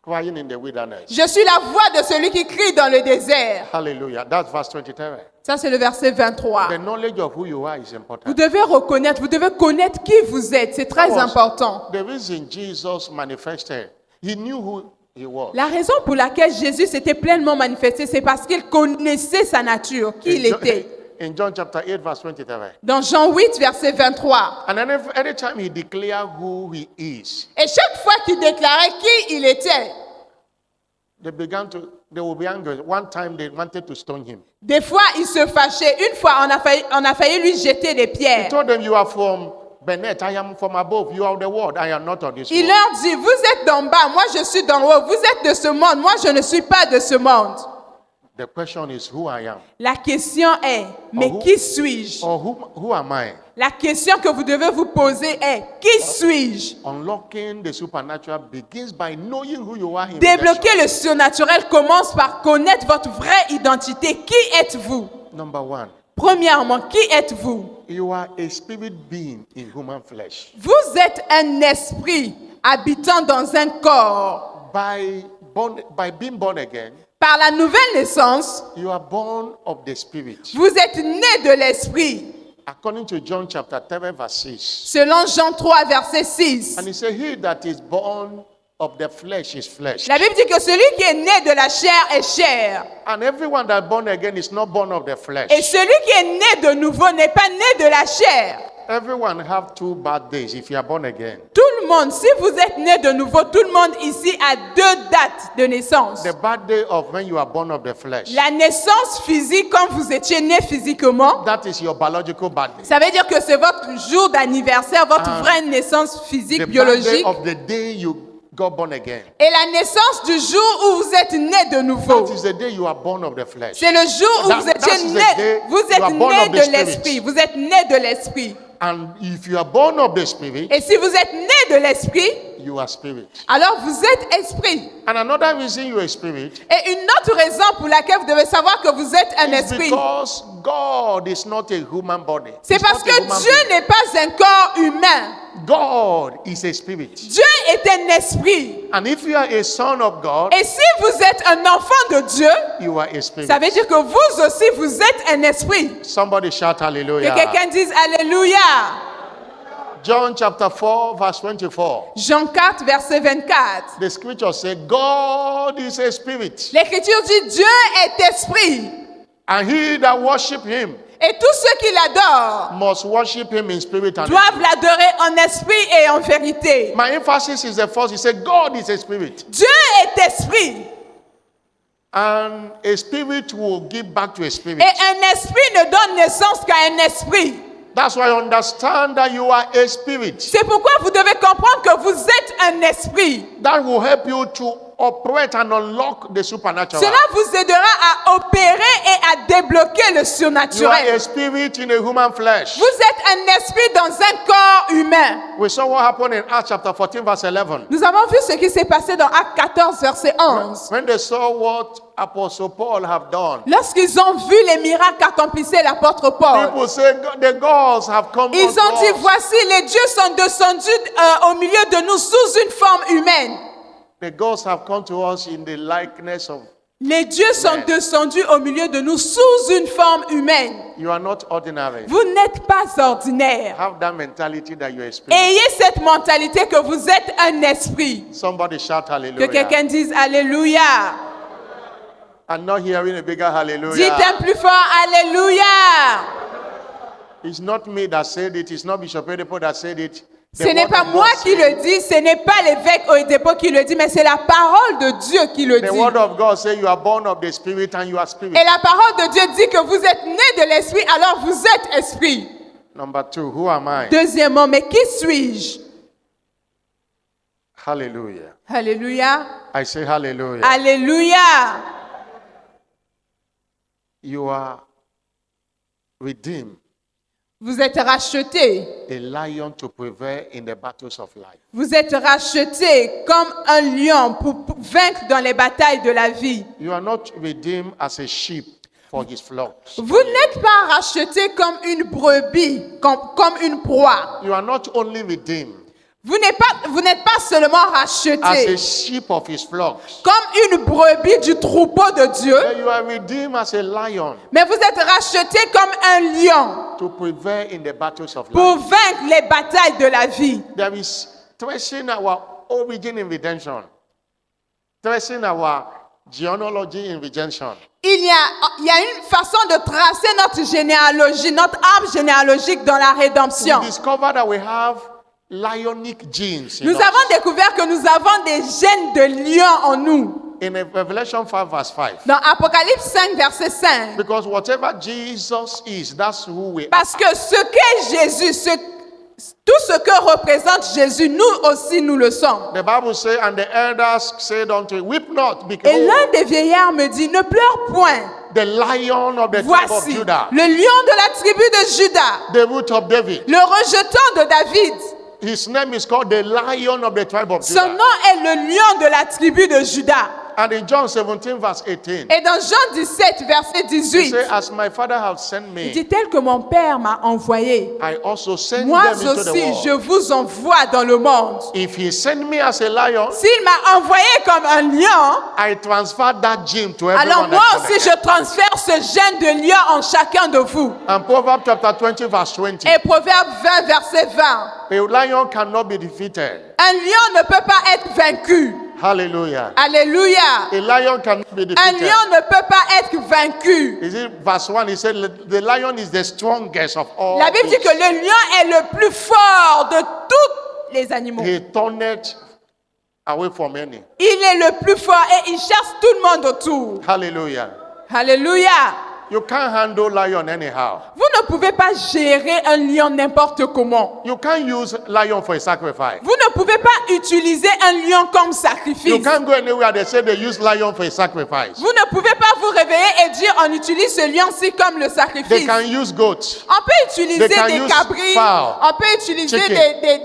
Speaker 1: crying in the wilderness.
Speaker 2: Je suis la voix de celui qui crie dans le désert.
Speaker 1: Hallelujah. That's verse 23.
Speaker 2: Ça, c'est le verset 23.
Speaker 1: The knowledge of who you are is
Speaker 2: Vous
Speaker 1: important.
Speaker 2: devez reconnaître, vous devez connaître qui vous êtes. C'est très important.
Speaker 1: The reason Jesus manifested, he knew who he was.
Speaker 2: La raison pour laquelle Jésus s'était pleinement manifesté, c'est parce qu'il connaissait sa nature, qui il était.
Speaker 1: In John chapter 8, verse 23.
Speaker 2: Dans Jean 8, verset 23.
Speaker 1: And then every time he declared who he is,
Speaker 2: Et chaque fois qu'il déclarait qui il était,
Speaker 1: they will be angry. One time they wanted to stone him.
Speaker 2: des fois il se fâchait. Une fois, on a failli lui jeter des
Speaker 1: He
Speaker 2: pierres.
Speaker 1: told them, you are from Bennett, I am from above. You are of the world, I am not of this
Speaker 2: Il
Speaker 1: world.
Speaker 2: leur dit, vous êtes d'en bas, moi je suis d'en haut. Vous êtes de ce monde, moi je ne suis pas de ce monde.
Speaker 1: The question is who I am.
Speaker 2: La question est, mais
Speaker 1: who-
Speaker 2: qui suis-je?
Speaker 1: Or who am I?
Speaker 2: La question que vous devez vous poser est, qui suis-je?
Speaker 1: Unlocking the supernatural begins by knowing who you are in
Speaker 2: Débloquer
Speaker 1: relation.
Speaker 2: le surnaturel commence par connaître votre vraie identité. Qui êtes-vous?
Speaker 1: Number one,
Speaker 2: Premièrement, qui êtes-vous?
Speaker 1: you are a spirit being in human flesh.
Speaker 2: Vous êtes un esprit habitant dans un corps.
Speaker 1: By being born again,
Speaker 2: Par la nouvelle naissance,
Speaker 1: you are born of the spirit.
Speaker 2: vous êtes né de l'esprit.
Speaker 1: According to John chapter 7, verse 6.
Speaker 2: Selon Jean 3, verset 6.
Speaker 1: And he said, he that is born of the flesh is flesh.
Speaker 2: La Bible dit que celui qui est né de la chair est chair.
Speaker 1: And everyone that is born again is not born of the flesh.
Speaker 2: Et celui qui est né de nouveau n'est pas né de la chair.
Speaker 1: Everyone have two bad days if you are born again.
Speaker 2: Tout le monde, si vous êtes né de nouveau, tout le monde ici a 2 dates de naissance.
Speaker 1: The bad day of when you are born of the flesh.
Speaker 2: La naissance physique, quand vous étiez né physiquement,
Speaker 1: That is your biological bad day.
Speaker 2: ça veut dire que c'est votre jour d'anniversaire, votre
Speaker 1: Ah.
Speaker 2: vraie naissance physique,
Speaker 1: The bad day
Speaker 2: biologique.
Speaker 1: of the day you got born again.
Speaker 2: Et la naissance du jour où vous êtes né de nouveau.
Speaker 1: That is the day you are born of the flesh.
Speaker 2: C'est le jour où
Speaker 1: That-
Speaker 2: vous étiez
Speaker 1: that is the
Speaker 2: né.
Speaker 1: day
Speaker 2: Vous
Speaker 1: you are
Speaker 2: êtes
Speaker 1: born
Speaker 2: né
Speaker 1: of the
Speaker 2: de
Speaker 1: Spirit.
Speaker 2: l'esprit. Vous êtes né de l'esprit.
Speaker 1: And if you are born of the spirit,
Speaker 2: Et si vous êtes né de l'esprit,
Speaker 1: you are spirit.
Speaker 2: alors vous êtes esprit.
Speaker 1: And another reason you are spirit
Speaker 2: Et une autre raison pour laquelle vous devez savoir que vous êtes un
Speaker 1: is
Speaker 2: esprit,
Speaker 1: because God is not a human body.
Speaker 2: c'est
Speaker 1: He's
Speaker 2: parce
Speaker 1: not a
Speaker 2: que
Speaker 1: human
Speaker 2: Dieu
Speaker 1: being.
Speaker 2: n'est pas un corps humain.
Speaker 1: God is a spirit.
Speaker 2: Dieu est un esprit.
Speaker 1: And if you are a son of God,
Speaker 2: Et si vous êtes un enfant de Dieu,
Speaker 1: you are a spirit.
Speaker 2: ça veut dire que vous aussi, vous êtes un esprit.
Speaker 1: Somebody shout
Speaker 2: Que
Speaker 1: hallelujah.
Speaker 2: quelqu'un dise Alléluia.
Speaker 1: John chapter 4, verse 24.
Speaker 2: Jean 4, verset 24.
Speaker 1: The scripture says, God is a spirit.
Speaker 2: L'Écriture dit Dieu est esprit.
Speaker 1: And he that worship him
Speaker 2: Et tous ceux qui l'adorent
Speaker 1: must worship him in spirit and in
Speaker 2: doivent
Speaker 1: truth.
Speaker 2: l'adorer en esprit et en vérité.
Speaker 1: My emphasis is the first. He said, God is a spirit.
Speaker 2: Dieu est esprit.
Speaker 1: And a spirit will give back to a spirit.
Speaker 2: Et un esprit ne donne naissance qu'à un esprit.
Speaker 1: That's why I understand that you are a spirit.
Speaker 2: C'est pourquoi vous devez comprendre que vous êtes un esprit.
Speaker 1: That will help you to operate and unlock the supernatural.
Speaker 2: Cela vous aidera à opérer et à débloquer le
Speaker 1: You are a
Speaker 2: surnaturel.
Speaker 1: spirit in a human flesh.
Speaker 2: Vous êtes un esprit dans un corps humain.
Speaker 1: We saw what happened in Acts chapter 14, verse 11.
Speaker 2: Nous avons vu ce qui s'est passé dans Actes 14, verset 11.
Speaker 1: When they saw what Apostle Paul have done,
Speaker 2: Lorsqu'ils ont vu les miracles qu'accomplissait l'apôtre Paul,
Speaker 1: people say the gods have come
Speaker 2: ils
Speaker 1: unto
Speaker 2: ont dit,
Speaker 1: us.
Speaker 2: voici, les dieux sont descendus au milieu de nous sous une forme humaine.
Speaker 1: The gods have come to us in the likeness of.
Speaker 2: Les dieux sont
Speaker 1: Amen.
Speaker 2: descendus au milieu de nous sous une forme humaine.
Speaker 1: You are not ordinary.
Speaker 2: Vous n'êtes pas ordinaire.
Speaker 1: Have that mentality that you are a spirit.
Speaker 2: Ayez cette mentalité que vous êtes un esprit.
Speaker 1: Somebody shout
Speaker 2: Que
Speaker 1: hallelujah.
Speaker 2: quelqu'un dise Alléluia.
Speaker 1: I'm not hearing a bigger
Speaker 2: Dites
Speaker 1: hallelujah.
Speaker 2: un plus fort Alléluia.
Speaker 1: It's not me that said it. It's not Bishop Edipo that said it.
Speaker 2: Ce n'est pas moi qui le dis, ce n'est pas l'évêque Oedipo qui le dit, mais c'est la parole de Dieu qui le
Speaker 1: The
Speaker 2: dit.
Speaker 1: word of God says you are born of the Spirit and you are Spirit.
Speaker 2: Et la parole de Dieu dit que vous êtes né de l'esprit, alors vous êtes esprit.
Speaker 1: Number 2, who am I?
Speaker 2: Deuxièmement, mais qui suis-je?
Speaker 1: Hallelujah.
Speaker 2: Alléluia.
Speaker 1: I say hallelujah.
Speaker 2: Alléluia.
Speaker 1: You are redeemed,
Speaker 2: Vous êtes rachetés.
Speaker 1: a lion to prevail in the battles of life.
Speaker 2: Vous êtes rachetés comme un lion pour vaincre dans les batailles de la vie.
Speaker 1: You are not redeemed as a sheep for his flocks.
Speaker 2: Vous n'êtes pas rachetés comme une brebis, comme une proie.
Speaker 1: You are not only redeemed
Speaker 2: Vous n'êtes pas seulement
Speaker 1: as a
Speaker 2: rachetés
Speaker 1: sheep of his flocks,
Speaker 2: comme une brebis du troupeau de Dieu,
Speaker 1: but you are redeemed as a lion
Speaker 2: mais vous êtes rachetés comme un lion
Speaker 1: to prevail in the battles of
Speaker 2: pour
Speaker 1: life.
Speaker 2: vaincre les batailles de la vie.
Speaker 1: There is tracing our origin in redemption, tracing our genealogy in redemption.
Speaker 2: Il y a une façon de tracer notre généalogie, notre arbre généalogique dans la rédemption.
Speaker 1: We discover that we have lionic genes in
Speaker 2: Nous
Speaker 1: us.
Speaker 2: avons découvert que nous avons des gènes de lion en nous.
Speaker 1: In Revelation 5 verse 5.
Speaker 2: Dans Apocalypse 5, verset 5.
Speaker 1: Because whatever Jesus is, that's who we are.
Speaker 2: Parce que ce qu'est Jésus, tout ce que représente Jésus, nous aussi nous le sommes.
Speaker 1: The Bible says, and the elders said unto him, weep not,
Speaker 2: Et
Speaker 1: because
Speaker 2: l'un des vieillards me dit, ne pleure point.
Speaker 1: the lion of the tribe of
Speaker 2: Voici
Speaker 1: Judah,
Speaker 2: le lion de la tribu de Juda,
Speaker 1: the root of David.
Speaker 2: le rejeton de David.
Speaker 1: His name is called the lion of the tribe of
Speaker 2: Son
Speaker 1: Judah.
Speaker 2: nom est le lion de la tribu de Juda.
Speaker 1: And in John 17 verse 18,
Speaker 2: Et dans Jean 17, verset
Speaker 1: he
Speaker 2: 18,
Speaker 1: said, as my father has sent
Speaker 2: il
Speaker 1: me,
Speaker 2: dit tel que mon Père m'a envoyé,
Speaker 1: I also send
Speaker 2: moi
Speaker 1: them into the
Speaker 2: aussi je
Speaker 1: world.
Speaker 2: vous envoie dans le monde.
Speaker 1: If he sent me as a lion,
Speaker 2: S'il m'a envoyé comme un lion,
Speaker 1: I transfer that gene to
Speaker 2: alors
Speaker 1: everyone.
Speaker 2: moi
Speaker 1: that's
Speaker 2: aussi
Speaker 1: connected.
Speaker 2: je transfère ce gène de lion en chacun de vous.
Speaker 1: And Proverbs chapter 20 verse 20,
Speaker 2: Et Proverbe 20, verset 20,
Speaker 1: a lion cannot be defeated.
Speaker 2: un lion ne peut pas être vaincu.
Speaker 1: Hallelujah.
Speaker 2: Alléluia.
Speaker 1: A lion cannot be
Speaker 2: Un
Speaker 1: defeated.
Speaker 2: lion ne peut pas être vaincu.
Speaker 1: Is it verse 1? He said, the lion is the strongest of all.
Speaker 2: La Bible dit que le lion est le plus fort de tous les animaux.
Speaker 1: He turneth away from any.
Speaker 2: Il est le plus fort et il chasse tout le monde autour.
Speaker 1: Hallelujah.
Speaker 2: Alléluia.
Speaker 1: You can't handle lion anyhow.
Speaker 2: Vous ne pouvez pas gérer un lion n'importe comment.
Speaker 1: You can't use lion for a sacrifice.
Speaker 2: Vous ne pouvez pas utiliser un lion comme
Speaker 1: You
Speaker 2: sacrifice.
Speaker 1: can't go anywhere. They say they use lion for a sacrifice.
Speaker 2: Vous ne pouvez pas vous réveiller et dire on utilise ce lion-ci comme le
Speaker 1: They
Speaker 2: sacrifice.
Speaker 1: can use goats.
Speaker 2: On peut utiliser
Speaker 1: They can
Speaker 2: des
Speaker 1: use
Speaker 2: cabris,
Speaker 1: fowl,
Speaker 2: on peut utiliser
Speaker 1: chicken.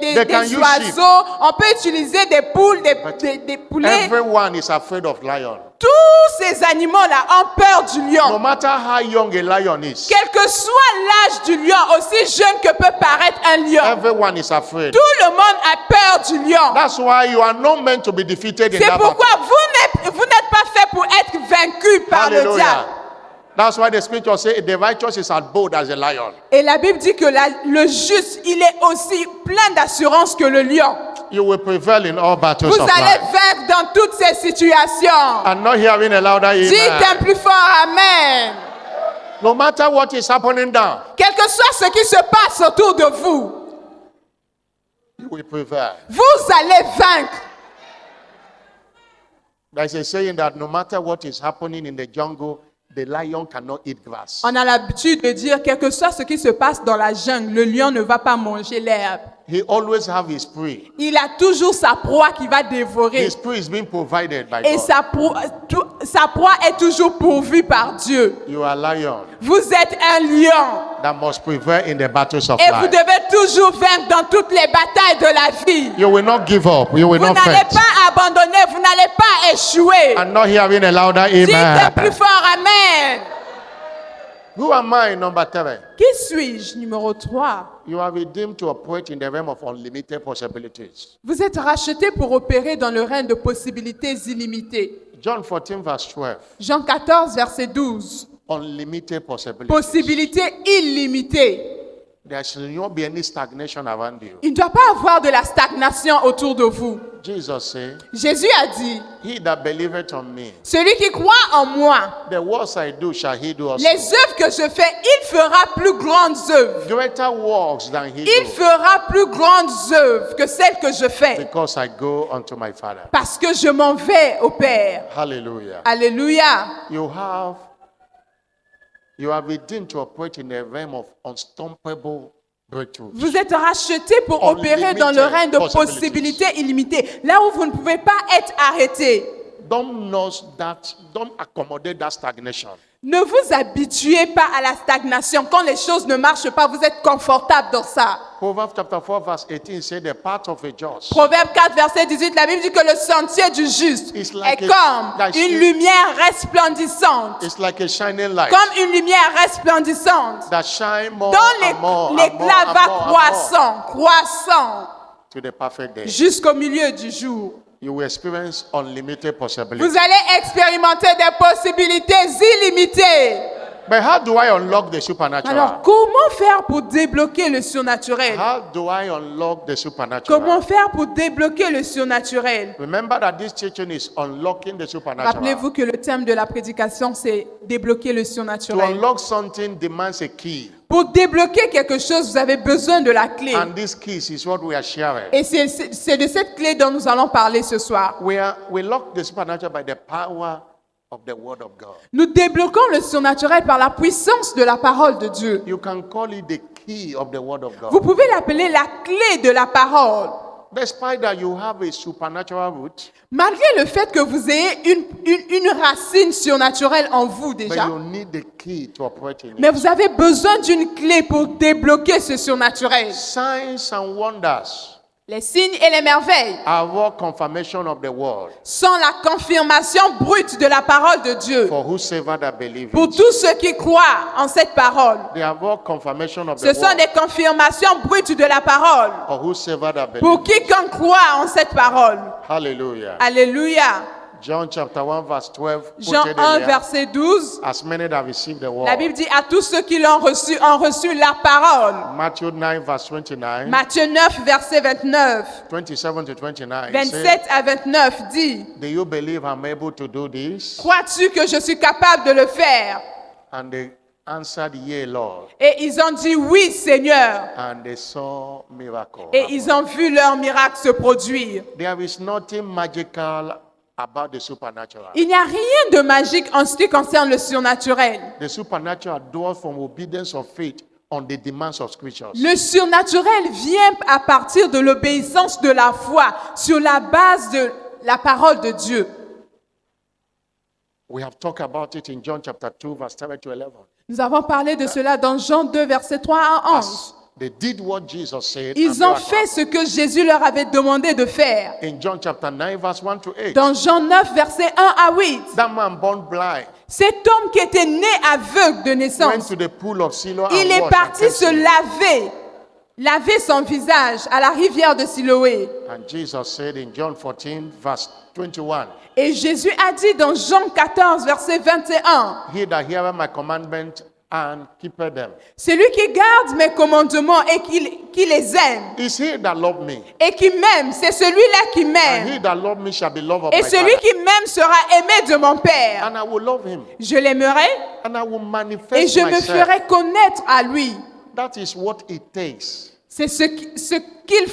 Speaker 2: des
Speaker 1: They can use
Speaker 2: oiseaux, on peut utiliser des poules, des poulets.
Speaker 1: Everyone is afraid of lion.
Speaker 2: Tous ces animaux-là ont peur du
Speaker 1: No
Speaker 2: lion.
Speaker 1: matter how young a lion is,
Speaker 2: Quel que soit l'âge du lion, aussi jeune que peut paraître un lion,
Speaker 1: everyone is afraid.
Speaker 2: tout le monde a peur du lion.
Speaker 1: That's why you are not meant to be defeated in
Speaker 2: C'est
Speaker 1: that
Speaker 2: pourquoi
Speaker 1: battle.
Speaker 2: vous n'êtes pas fait pour être vaincu par le diable.
Speaker 1: Hallelujah. That's why the scripture says the righteous is as bold as a lion.
Speaker 2: Et la Bible dit que le juste, il est aussi plein d'assurance que le lion.
Speaker 1: You will prevail in all battles
Speaker 2: Vous
Speaker 1: of
Speaker 2: allez
Speaker 1: life.
Speaker 2: vaincre dans toutes ces situations.
Speaker 1: I'm not hearing a louder
Speaker 2: Dites un
Speaker 1: amen.
Speaker 2: plus fort Amen.
Speaker 1: No matter what is happening down,
Speaker 2: Quel que soit ce qui se passe autour de vous,
Speaker 1: you will prevail.
Speaker 2: vous allez vaincre.
Speaker 1: There's a saying that no matter what is happening in the jungle, the lion cannot eat grass.
Speaker 2: On a l'habitude de dire, quel que soit ce qui se passe dans la jungle, le lion ne va pas manger l'herbe.
Speaker 1: He always have his prey.
Speaker 2: Il a toujours sa proie qui va dévorer.
Speaker 1: His prey is being provided by
Speaker 2: Et
Speaker 1: God.
Speaker 2: sa proie est toujours pourvue par Dieu.
Speaker 1: You are a lion
Speaker 2: Vous êtes un lion.
Speaker 1: that must prevail in the battles of
Speaker 2: Et vous
Speaker 1: life.
Speaker 2: devez toujours vaincre dans toutes les batailles de la vie.
Speaker 1: You will not give up. You will
Speaker 2: Vous
Speaker 1: not
Speaker 2: n'allez
Speaker 1: faint.
Speaker 2: pas abandonner, vous n'allez pas échouer.
Speaker 1: I'm not hearing a louder
Speaker 2: Dites un plus
Speaker 1: amen.
Speaker 2: fort Amen.
Speaker 1: Who am I? Number 3.
Speaker 2: Qui suis-je? Numéro 3.
Speaker 1: You are redeemed to operate in the realm of unlimited possibilities.
Speaker 2: Vous êtes racheté pour opérer dans le règne de possibilités illimitées.
Speaker 1: John 14 verse 12.
Speaker 2: Jean 14, verset 12.
Speaker 1: Unlimited possibilities.
Speaker 2: Possibilités illimitées.
Speaker 1: there should not be any stagnation around you.
Speaker 2: Il ne doit pas avoir de la stagnation autour de vous.
Speaker 1: Jesus said,
Speaker 2: Jésus a dit,
Speaker 1: he that believeth on me,
Speaker 2: celui qui croit en moi,
Speaker 1: the works I do shall he do also.
Speaker 2: les œuvres que je fais, il fera plus grandes œuvres.
Speaker 1: Greater works than he
Speaker 2: Il
Speaker 1: do,
Speaker 2: fera plus grandes œuvres que celles que je fais.
Speaker 1: because I go unto my Father.
Speaker 2: Parce que je m'en vais au Père.
Speaker 1: Hallelujah.
Speaker 2: Alléluia.
Speaker 1: You have redeemed to operate in a realm of unstoppable breakthroughs.
Speaker 2: Vous êtes rachetés pour opérer dans le règne de possibilités illimitées. Là où vous ne pouvez pas être arrêtés.
Speaker 1: Don't accommodate that stagnation.
Speaker 2: Ne vous habituez pas à la stagnation. Quand les choses ne marchent pas, vous êtes confortable dans ça.
Speaker 1: Proverbs chapter 4 verse 18 says the path of a just
Speaker 2: Proverbe 4, verset 18, la Bible dit que le sentier du juste
Speaker 1: It's like
Speaker 2: est
Speaker 1: a-
Speaker 2: comme une lumière resplendissante.
Speaker 1: It's like a shining light
Speaker 2: Comme une lumière resplendissante.
Speaker 1: that shine more
Speaker 2: Dont
Speaker 1: and more and
Speaker 2: l'éclat
Speaker 1: more
Speaker 2: va
Speaker 1: and more and more
Speaker 2: croissant
Speaker 1: to the perfect day.
Speaker 2: jusqu'au milieu du jour.
Speaker 1: You will experience unlimited possibilities.
Speaker 2: Vous allez expérimenter des possibilités illimitées.
Speaker 1: But how do I unlock the supernatural?
Speaker 2: Alors, comment faire pour débloquer le surnaturel?
Speaker 1: How do I unlock the supernatural?
Speaker 2: Comment faire pour débloquer le surnaturel?
Speaker 1: Remember that this teaching is unlocking the supernatural.
Speaker 2: Rappelez-vous que le thème de la prédication, c'est débloquer le
Speaker 1: To
Speaker 2: surnaturel.
Speaker 1: unlock something demands a key.
Speaker 2: Pour débloquer quelque chose, vous avez besoin de la clé.
Speaker 1: And this key is what we are sharing.
Speaker 2: Et c'est de cette clé dont nous allons parler ce soir.
Speaker 1: We lock the supernatural by the power of the word of God.
Speaker 2: Nous débloquons le surnaturel par la puissance de la parole de Dieu.
Speaker 1: You can call it the key of the word of
Speaker 2: Vous
Speaker 1: God.
Speaker 2: pouvez l'appeler la clé de la parole.
Speaker 1: Despite that you have a supernatural root,
Speaker 2: Malgré le fait que vous ayez une racine surnaturelle en vous
Speaker 1: but
Speaker 2: déjà,
Speaker 1: you need the key to operate in
Speaker 2: mais
Speaker 1: it.
Speaker 2: vous avez besoin d'une clé pour débloquer ce surnaturel.
Speaker 1: Signs and wonders
Speaker 2: Les signes et les merveilles
Speaker 1: are raw confirmation of the word
Speaker 2: sont la confirmation brute de la parole de Dieu.
Speaker 1: for whosoever that believe
Speaker 2: Pour
Speaker 1: it.
Speaker 2: tous ceux qui croient en cette parole,
Speaker 1: They are raw confirmation of the
Speaker 2: ce sont
Speaker 1: word
Speaker 2: des confirmations brutes de la parole.
Speaker 1: for whosoever that believe
Speaker 2: Pour
Speaker 1: it.
Speaker 2: quiconque croit en cette parole.
Speaker 1: Hallelujah.
Speaker 2: Alléluia.
Speaker 1: John chapter 1 verse 12.
Speaker 2: Jean
Speaker 1: quoted
Speaker 2: 1,
Speaker 1: earlier,
Speaker 2: verset 12.
Speaker 1: as many that received the word.
Speaker 2: La Bible dit à tous ceux qui l'ont reçu, ont reçu la parole.
Speaker 1: Matthew 9 verse 29.
Speaker 2: Matthieu 9, verset 29.
Speaker 1: 27 to 29. it
Speaker 2: 27 à 29 dit,
Speaker 1: Do you believe I'm able to do this?
Speaker 2: crois-tu que je suis capable de le faire?
Speaker 1: And they answered, Yea, Lord.
Speaker 2: Et ils ont dit oui, Seigneur.
Speaker 1: And they saw miracle.
Speaker 2: Et ils ont vu leur miracle se produire.
Speaker 1: There is nothing magical about the supernatural.
Speaker 2: Il n'y a rien de magique en ce qui concerne le surnaturel.
Speaker 1: The supernatural dwells from obedience of faith on the demands of scriptures.
Speaker 2: Le surnaturel vient à partir de l'obéissance de la foi sur la base de la parole de Dieu.
Speaker 1: We have talked about it in John chapter 2 verse 7 to 11.
Speaker 2: Nous avons parlé de cela dans Jean 2, verset 3 à 11.
Speaker 1: As they did what Jesus said.
Speaker 2: Ils
Speaker 1: and
Speaker 2: ont
Speaker 1: miracle
Speaker 2: fait ce que Jésus leur avait demandé de faire.
Speaker 1: in John chapter 9 verse 1 to 8.
Speaker 2: Dans Jean 9, verset 1 à 8.
Speaker 1: That man born blind
Speaker 2: Cet homme qui était né aveugle de
Speaker 1: went
Speaker 2: naissance,
Speaker 1: to the pool of Siloam
Speaker 2: il
Speaker 1: and
Speaker 2: est
Speaker 1: washed and
Speaker 2: parti
Speaker 1: came
Speaker 2: se
Speaker 1: clean.
Speaker 2: laver son visage à la rivière de Siloé.
Speaker 1: And Jesus said in John 14 verse 21,
Speaker 2: Et Jésus a dit dans Jean 14, verset 21,
Speaker 1: He that heareth my commandment and keepeth them,
Speaker 2: celui qui garde mes commandements et qui les aime,
Speaker 1: is he that loved me.
Speaker 2: et qui m'aime, c'est celui-là qui
Speaker 1: And
Speaker 2: m'aime.
Speaker 1: he that loved me shall be loved of
Speaker 2: Et
Speaker 1: my
Speaker 2: celui
Speaker 1: Father.
Speaker 2: qui m'aime sera aimé de mon Père.
Speaker 1: And I will love him.
Speaker 2: Je l'aimerai
Speaker 1: And I will
Speaker 2: et
Speaker 1: manifest
Speaker 2: je me
Speaker 1: myself.
Speaker 2: ferai connaître à lui.
Speaker 1: That is what it takes.
Speaker 2: C'est ce qu'il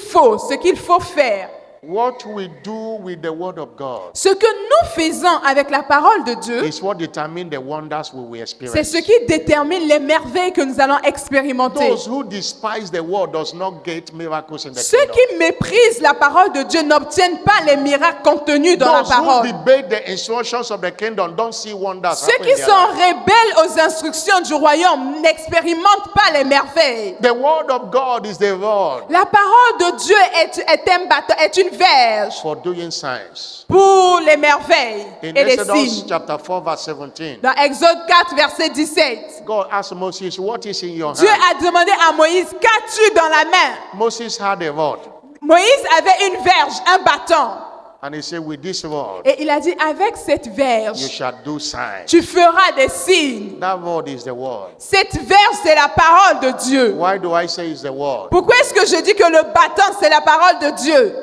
Speaker 2: faut faire.
Speaker 1: What we do with the word of God
Speaker 2: Ce que nous faisons avec la parole de Dieu,
Speaker 1: is what determines the wonders we will
Speaker 2: c'est
Speaker 1: experience.
Speaker 2: ce qui détermine les merveilles que nous allons expérimenter.
Speaker 1: Those who despise the word does not get miracles in the
Speaker 2: Ceux
Speaker 1: kingdom.
Speaker 2: qui méprisent la parole de Dieu n'obtiennent pas les miracles contenus dans la
Speaker 1: Those who
Speaker 2: parole.
Speaker 1: debate the instructions of the kingdom don't see wonders
Speaker 2: Ceux
Speaker 1: happen
Speaker 2: qui
Speaker 1: in their
Speaker 2: sont
Speaker 1: life.
Speaker 2: rebelles aux instructions du royaume n'expérimentent pas les merveilles.
Speaker 1: The word of God is the rod
Speaker 2: La parole de Dieu est un bâton, est une verge
Speaker 1: for doing signs.
Speaker 2: pour les merveilles
Speaker 1: In
Speaker 2: et les
Speaker 1: Exodus
Speaker 2: signes.
Speaker 1: chapter 4 verse 17,
Speaker 2: Dans Exode 4, verset 17,
Speaker 1: God asked Moses, what is in your
Speaker 2: Dieu
Speaker 1: hand?
Speaker 2: a demandé à Moïse, qu'as-tu dans la main?
Speaker 1: Moses had a rod.
Speaker 2: Moïse avait une verge, un bâton.
Speaker 1: And he said, with this rod,
Speaker 2: Et il a dit, avec cette
Speaker 1: you
Speaker 2: verge,
Speaker 1: shall do signs.
Speaker 2: tu feras des signes.
Speaker 1: That word is the word.
Speaker 2: Cette verge, c'est la parole de Dieu.
Speaker 1: Why do I say it's the word?
Speaker 2: Pourquoi est-ce que je dis que le bâton, c'est la parole de Dieu?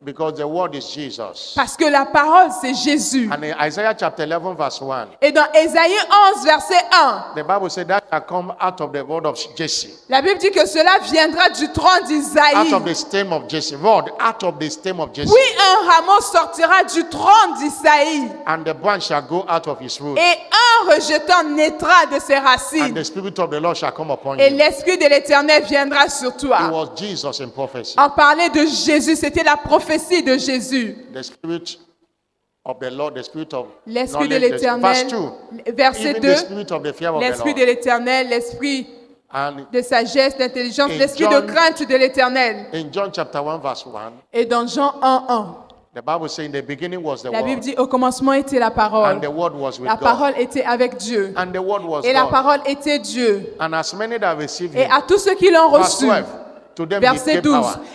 Speaker 1: Because the word is Jesus.
Speaker 2: Parce que la parole, c'est Jésus.
Speaker 1: And in Isaiah chapter 11 verse 1,
Speaker 2: Et dans Ésaïe 11, verset 1,
Speaker 1: the Bible said that shall come out of the word of Jesse.
Speaker 2: la Bible dit que cela viendra du trône
Speaker 1: Out
Speaker 2: d'Isaïe.
Speaker 1: of the stem of Jesse. Word, out of the stem of Jesse.
Speaker 2: Puis un rameau sortira du trône d'Isaïe.
Speaker 1: And the branch shall go out of his root.
Speaker 2: Et un rejetant naîtra de ses
Speaker 1: And
Speaker 2: racines.
Speaker 1: the spirit of the Lord shall come upon
Speaker 2: Et
Speaker 1: you.
Speaker 2: l'Esprit de l'Éternel viendra sur
Speaker 1: It
Speaker 2: toi.
Speaker 1: was Jesus in prophecy.
Speaker 2: On parlait de Jésus, c'était la prophétie de Jésus.
Speaker 1: The spirit of the Lord, the spirit of
Speaker 2: L'Esprit de
Speaker 1: knowledge.
Speaker 2: l'Éternel,
Speaker 1: Verse 2.
Speaker 2: verset
Speaker 1: Even
Speaker 2: 2,
Speaker 1: the spirit of the fear of the
Speaker 2: l'Esprit de
Speaker 1: Lord.
Speaker 2: l'Éternel, l'Esprit
Speaker 1: And
Speaker 2: de sagesse, d'intelligence,
Speaker 1: In
Speaker 2: l'Esprit de
Speaker 1: John-
Speaker 2: crainte de l'Éternel.
Speaker 1: in John chapter 1 verse 1,
Speaker 2: Et dans Jean 1,
Speaker 1: the Bible says in the beginning was the
Speaker 2: 1, la Bible
Speaker 1: word.
Speaker 2: dit au commencement était la parole.
Speaker 1: And the word was with
Speaker 2: La
Speaker 1: God.
Speaker 2: parole était avec Dieu.
Speaker 1: And the word was
Speaker 2: Et la
Speaker 1: God.
Speaker 2: parole était Dieu.
Speaker 1: And as many that received
Speaker 2: Et
Speaker 1: him,
Speaker 2: à tous ceux qui l'ont
Speaker 1: verse
Speaker 2: reçu,
Speaker 1: 12, to them he
Speaker 2: verset
Speaker 1: gave
Speaker 2: 12,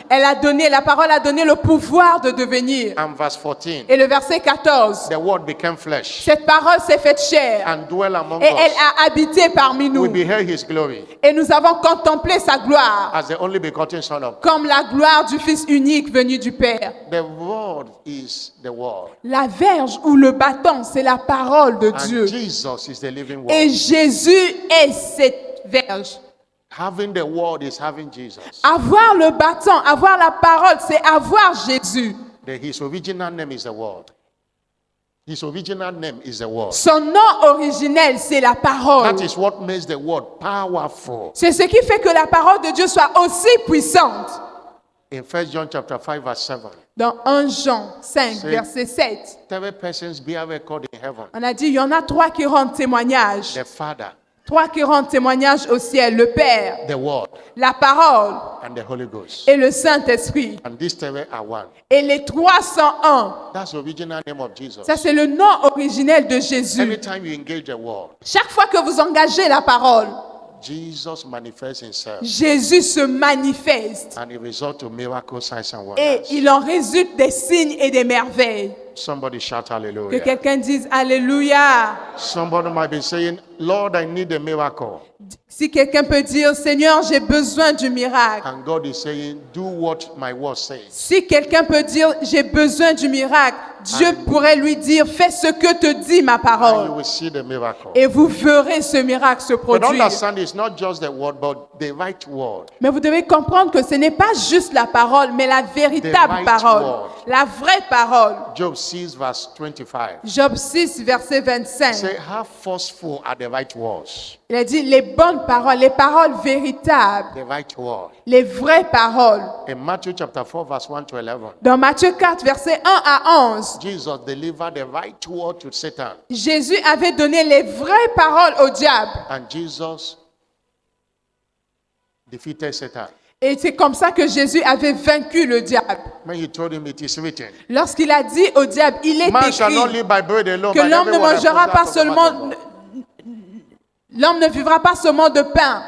Speaker 1: power.
Speaker 2: la parole a donné le pouvoir de devenir.
Speaker 1: And verse 14,
Speaker 2: Et le verset 14,
Speaker 1: the word became flesh
Speaker 2: cette parole s'est faite chair
Speaker 1: and dwell among
Speaker 2: et elle
Speaker 1: us.
Speaker 2: a habité parmi
Speaker 1: We
Speaker 2: nous.
Speaker 1: beheld his glory
Speaker 2: Et nous avons contemplé sa gloire
Speaker 1: as the only begotten Son of God.
Speaker 2: comme la gloire du Fils unique venu du Père.
Speaker 1: The word is the word.
Speaker 2: La verge ou le bâton, c'est la parole de
Speaker 1: And
Speaker 2: Dieu.
Speaker 1: Jesus is the living
Speaker 2: Et
Speaker 1: word.
Speaker 2: Jésus est cette verge.
Speaker 1: Having the word is having Jesus.
Speaker 2: Avoir le bâton, avoir la parole, c'est avoir Jésus.
Speaker 1: His original name is the word. His original name is the word.
Speaker 2: Son nom originel, c'est la parole.
Speaker 1: That is what makes the word powerful.
Speaker 2: C'est ce qui fait que la parole de Dieu soit aussi puissante.
Speaker 1: In 1 John chapter 5 verse 7,
Speaker 2: Dans 1 Jean 5,
Speaker 1: C'est-
Speaker 2: verset 7,
Speaker 1: 3 persons bear record in heaven.
Speaker 2: on a dit, il y en a 3 qui rendent témoignage.
Speaker 1: The Father,
Speaker 2: 3 qui rendent témoignage au ciel, le Père,
Speaker 1: the Word,
Speaker 2: la parole
Speaker 1: and the Holy Ghost.
Speaker 2: et le Saint-Esprit.
Speaker 1: And these 3 are one.
Speaker 2: Et les 3 sont un.
Speaker 1: That's the original name of Jesus.
Speaker 2: Ça, c'est le nom originel de Jésus.
Speaker 1: Anytime you engage the word,
Speaker 2: Chaque fois que vous engagez la parole,
Speaker 1: Jesus manifests himself
Speaker 2: Jésus se manifeste.
Speaker 1: and it results to miracles, signs and
Speaker 2: Et
Speaker 1: wonders.
Speaker 2: il en résulte des signes et des merveilles.
Speaker 1: Somebody shout
Speaker 2: Que
Speaker 1: hallelujah.
Speaker 2: quelqu'un dise Alléluia.
Speaker 1: Somebody might be saying, Lord, I need a miracle.
Speaker 2: Si quelqu'un peut dire, Seigneur, j'ai besoin du miracle.
Speaker 1: And God is saying, do what my word says.
Speaker 2: Si quelqu'un peut dire, j'ai besoin du miracle, Dieu pourrait lui dire, fais ce que te dit ma
Speaker 1: And you
Speaker 2: parole.
Speaker 1: will see the miracle.
Speaker 2: Et vous verrez ce miracle se
Speaker 1: But
Speaker 2: produire.
Speaker 1: understand it's not just the word, but the right word.
Speaker 2: Mais vous devez comprendre que ce n'est pas juste la parole, mais la véritable
Speaker 1: The right
Speaker 2: parole.
Speaker 1: word.
Speaker 2: La vraie parole.
Speaker 1: Job 6 verse 25.
Speaker 2: Job 6, verset 25.
Speaker 1: Say, how forceful are the right words?
Speaker 2: Il a dit les bonnes paroles, les paroles véritables,
Speaker 1: The right word.
Speaker 2: les vraies paroles.
Speaker 1: In Matthew chapter 4 verse 1 to 11,
Speaker 2: Dans Matthieu 4, verset 1 à 11,
Speaker 1: Jesus delivered the right word to Satan.
Speaker 2: Jésus avait donné les vraies paroles au diable.
Speaker 1: And Jesus defeated Satan.
Speaker 2: Et c'est comme ça que Jésus avait vaincu le diable.
Speaker 1: When he told him it is written,
Speaker 2: Lorsqu'il a dit au diable, il est
Speaker 1: man shall not
Speaker 2: écrit
Speaker 1: live by bread alone,
Speaker 2: que
Speaker 1: but
Speaker 2: l'homme ne
Speaker 1: every word that
Speaker 2: mangera
Speaker 1: comes
Speaker 2: pas
Speaker 1: out of the mouth of
Speaker 2: seulement,
Speaker 1: God.
Speaker 2: l'homme ne vivra pas seulement de pain.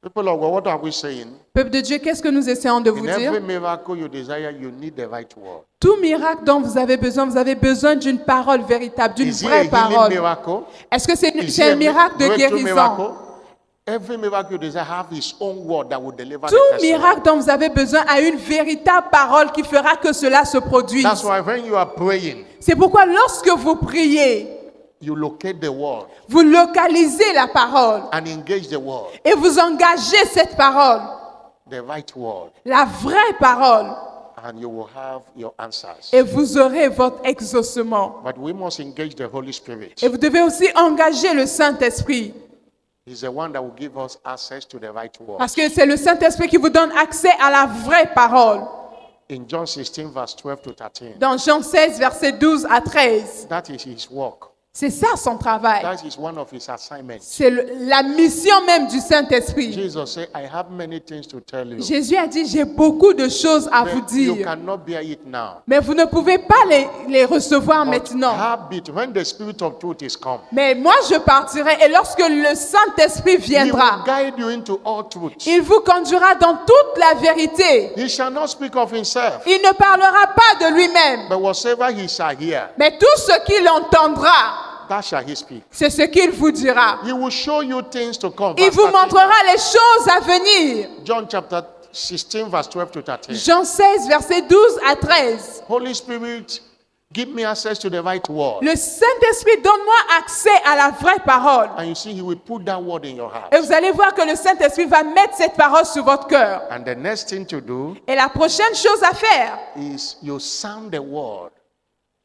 Speaker 1: People of God, what are we saying?
Speaker 2: Peuple de Dieu, qu'est-ce que nous essayons de vous
Speaker 1: In
Speaker 2: dire?
Speaker 1: every miracle you desire, you need the right word.
Speaker 2: Tout miracle dont vous avez besoin d'une parole véritable, d'une
Speaker 1: Is it a
Speaker 2: vraie
Speaker 1: healing
Speaker 2: parole.
Speaker 1: miracle?
Speaker 2: Est-ce que c'est
Speaker 1: Is
Speaker 2: c'est
Speaker 1: it
Speaker 2: un miracle de
Speaker 1: breakthrough
Speaker 2: guérison?
Speaker 1: miracle? Every miracle you desire have his own word that will deliver the
Speaker 2: Tout
Speaker 1: testimony.
Speaker 2: miracle dont vous avez besoin a une véritable parole qui fera que cela se produise.
Speaker 1: That's why when you are praying,
Speaker 2: C'est pourquoi lorsque vous priez,
Speaker 1: you locate the word
Speaker 2: vous localisez la parole
Speaker 1: and engage the word,
Speaker 2: et vous engagez cette parole,
Speaker 1: the right word,
Speaker 2: la vraie parole,
Speaker 1: and you will have your answers.
Speaker 2: et vous aurez votre exaucement.
Speaker 1: But we must engage the Holy Spirit.
Speaker 2: Et vous devez aussi engager le Saint-Esprit,
Speaker 1: He's the one that will give us access to the right word.
Speaker 2: parce que c'est le Saint-Esprit qui vous donne accès à la vraie parole.
Speaker 1: In John 16 verse 12 to 13,
Speaker 2: Dans Jean 16, versets 12 à 13,
Speaker 1: that is his work.
Speaker 2: C'est ça son travail.
Speaker 1: That is one of his assignments.
Speaker 2: C'est la mission même du Saint-Esprit.
Speaker 1: Jesus said, I have many things to tell you.
Speaker 2: Jésus a dit, j'ai beaucoup de choses à vous
Speaker 1: But you
Speaker 2: dire.
Speaker 1: cannot bear it now.
Speaker 2: Mais vous ne pouvez pas les recevoir
Speaker 1: But
Speaker 2: maintenant.
Speaker 1: habit, when the Spirit of truth is come,
Speaker 2: Mais moi, je partirai et lorsque le Saint-Esprit
Speaker 1: he
Speaker 2: viendra,
Speaker 1: will guide you into all truth.
Speaker 2: il vous conduira dans toute la vérité.
Speaker 1: He shall not speak of himself,
Speaker 2: Il ne parlera pas de lui-même,
Speaker 1: but whatsoever he shall hear,
Speaker 2: mais tout ce qu'il entendra,
Speaker 1: that shall he speak.
Speaker 2: c'est ce qu'il vous dira.
Speaker 1: He will show you things to come.
Speaker 2: Il
Speaker 1: Verse
Speaker 2: vous
Speaker 1: 13.
Speaker 2: montrera les choses à venir.
Speaker 1: John chapter 16, verse 12 to 13.
Speaker 2: Jean 16, versets 12 à 13.
Speaker 1: Holy Spirit, give me access to the right word.
Speaker 2: Le Saint-Esprit, donne-moi accès à la vraie parole.
Speaker 1: And you see, he will put that word in your heart.
Speaker 2: Et vous allez voir que le Saint-Esprit va mettre cette parole sur votre cœur.
Speaker 1: And the next thing to do
Speaker 2: Et la prochaine chose à faire,
Speaker 1: is you sound the word.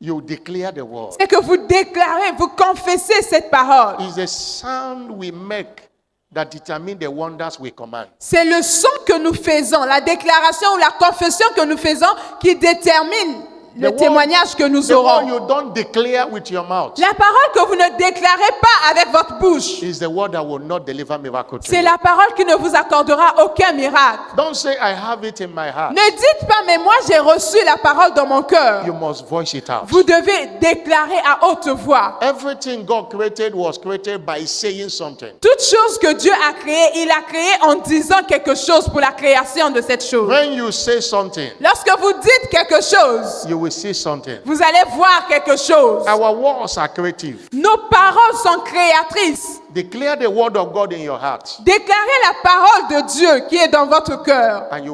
Speaker 1: You declare the word.
Speaker 2: c'est que vous déclarez, vous confessez cette parole.
Speaker 1: It's the sound we make that determine the wonders we command.
Speaker 2: C'est le son que nous faisons, la déclaration ou la confession que nous faisons qui détermine le témoignage que nous
Speaker 1: The word
Speaker 2: aurons.
Speaker 1: you don't declare with your mouth
Speaker 2: La parole que vous ne déclarez pas avec votre bouche,
Speaker 1: is the word that will not deliver miracle to
Speaker 2: c'est
Speaker 1: you.
Speaker 2: la parole qui ne vous accordera aucun miracle.
Speaker 1: Don't say, I have it in my heart.
Speaker 2: Ne dites pas, mais moi j'ai reçu la parole dans mon cœur.
Speaker 1: You must voice it out.
Speaker 2: Vous devez déclarer à haute voix.
Speaker 1: Everything God created was created by saying something.
Speaker 2: Toute chose que Dieu a créée, il a créé en disant quelque chose pour la création de cette chose.
Speaker 1: When you say something,
Speaker 2: Lorsque vous dites quelque chose,
Speaker 1: you will see something.
Speaker 2: vous allez voir quelque chose.
Speaker 1: Our words are creative.
Speaker 2: Nos paroles sont créatrices.
Speaker 1: Declare the word of God in your heart,
Speaker 2: Déclarez la parole de Dieu qui est dans votre cœur
Speaker 1: and you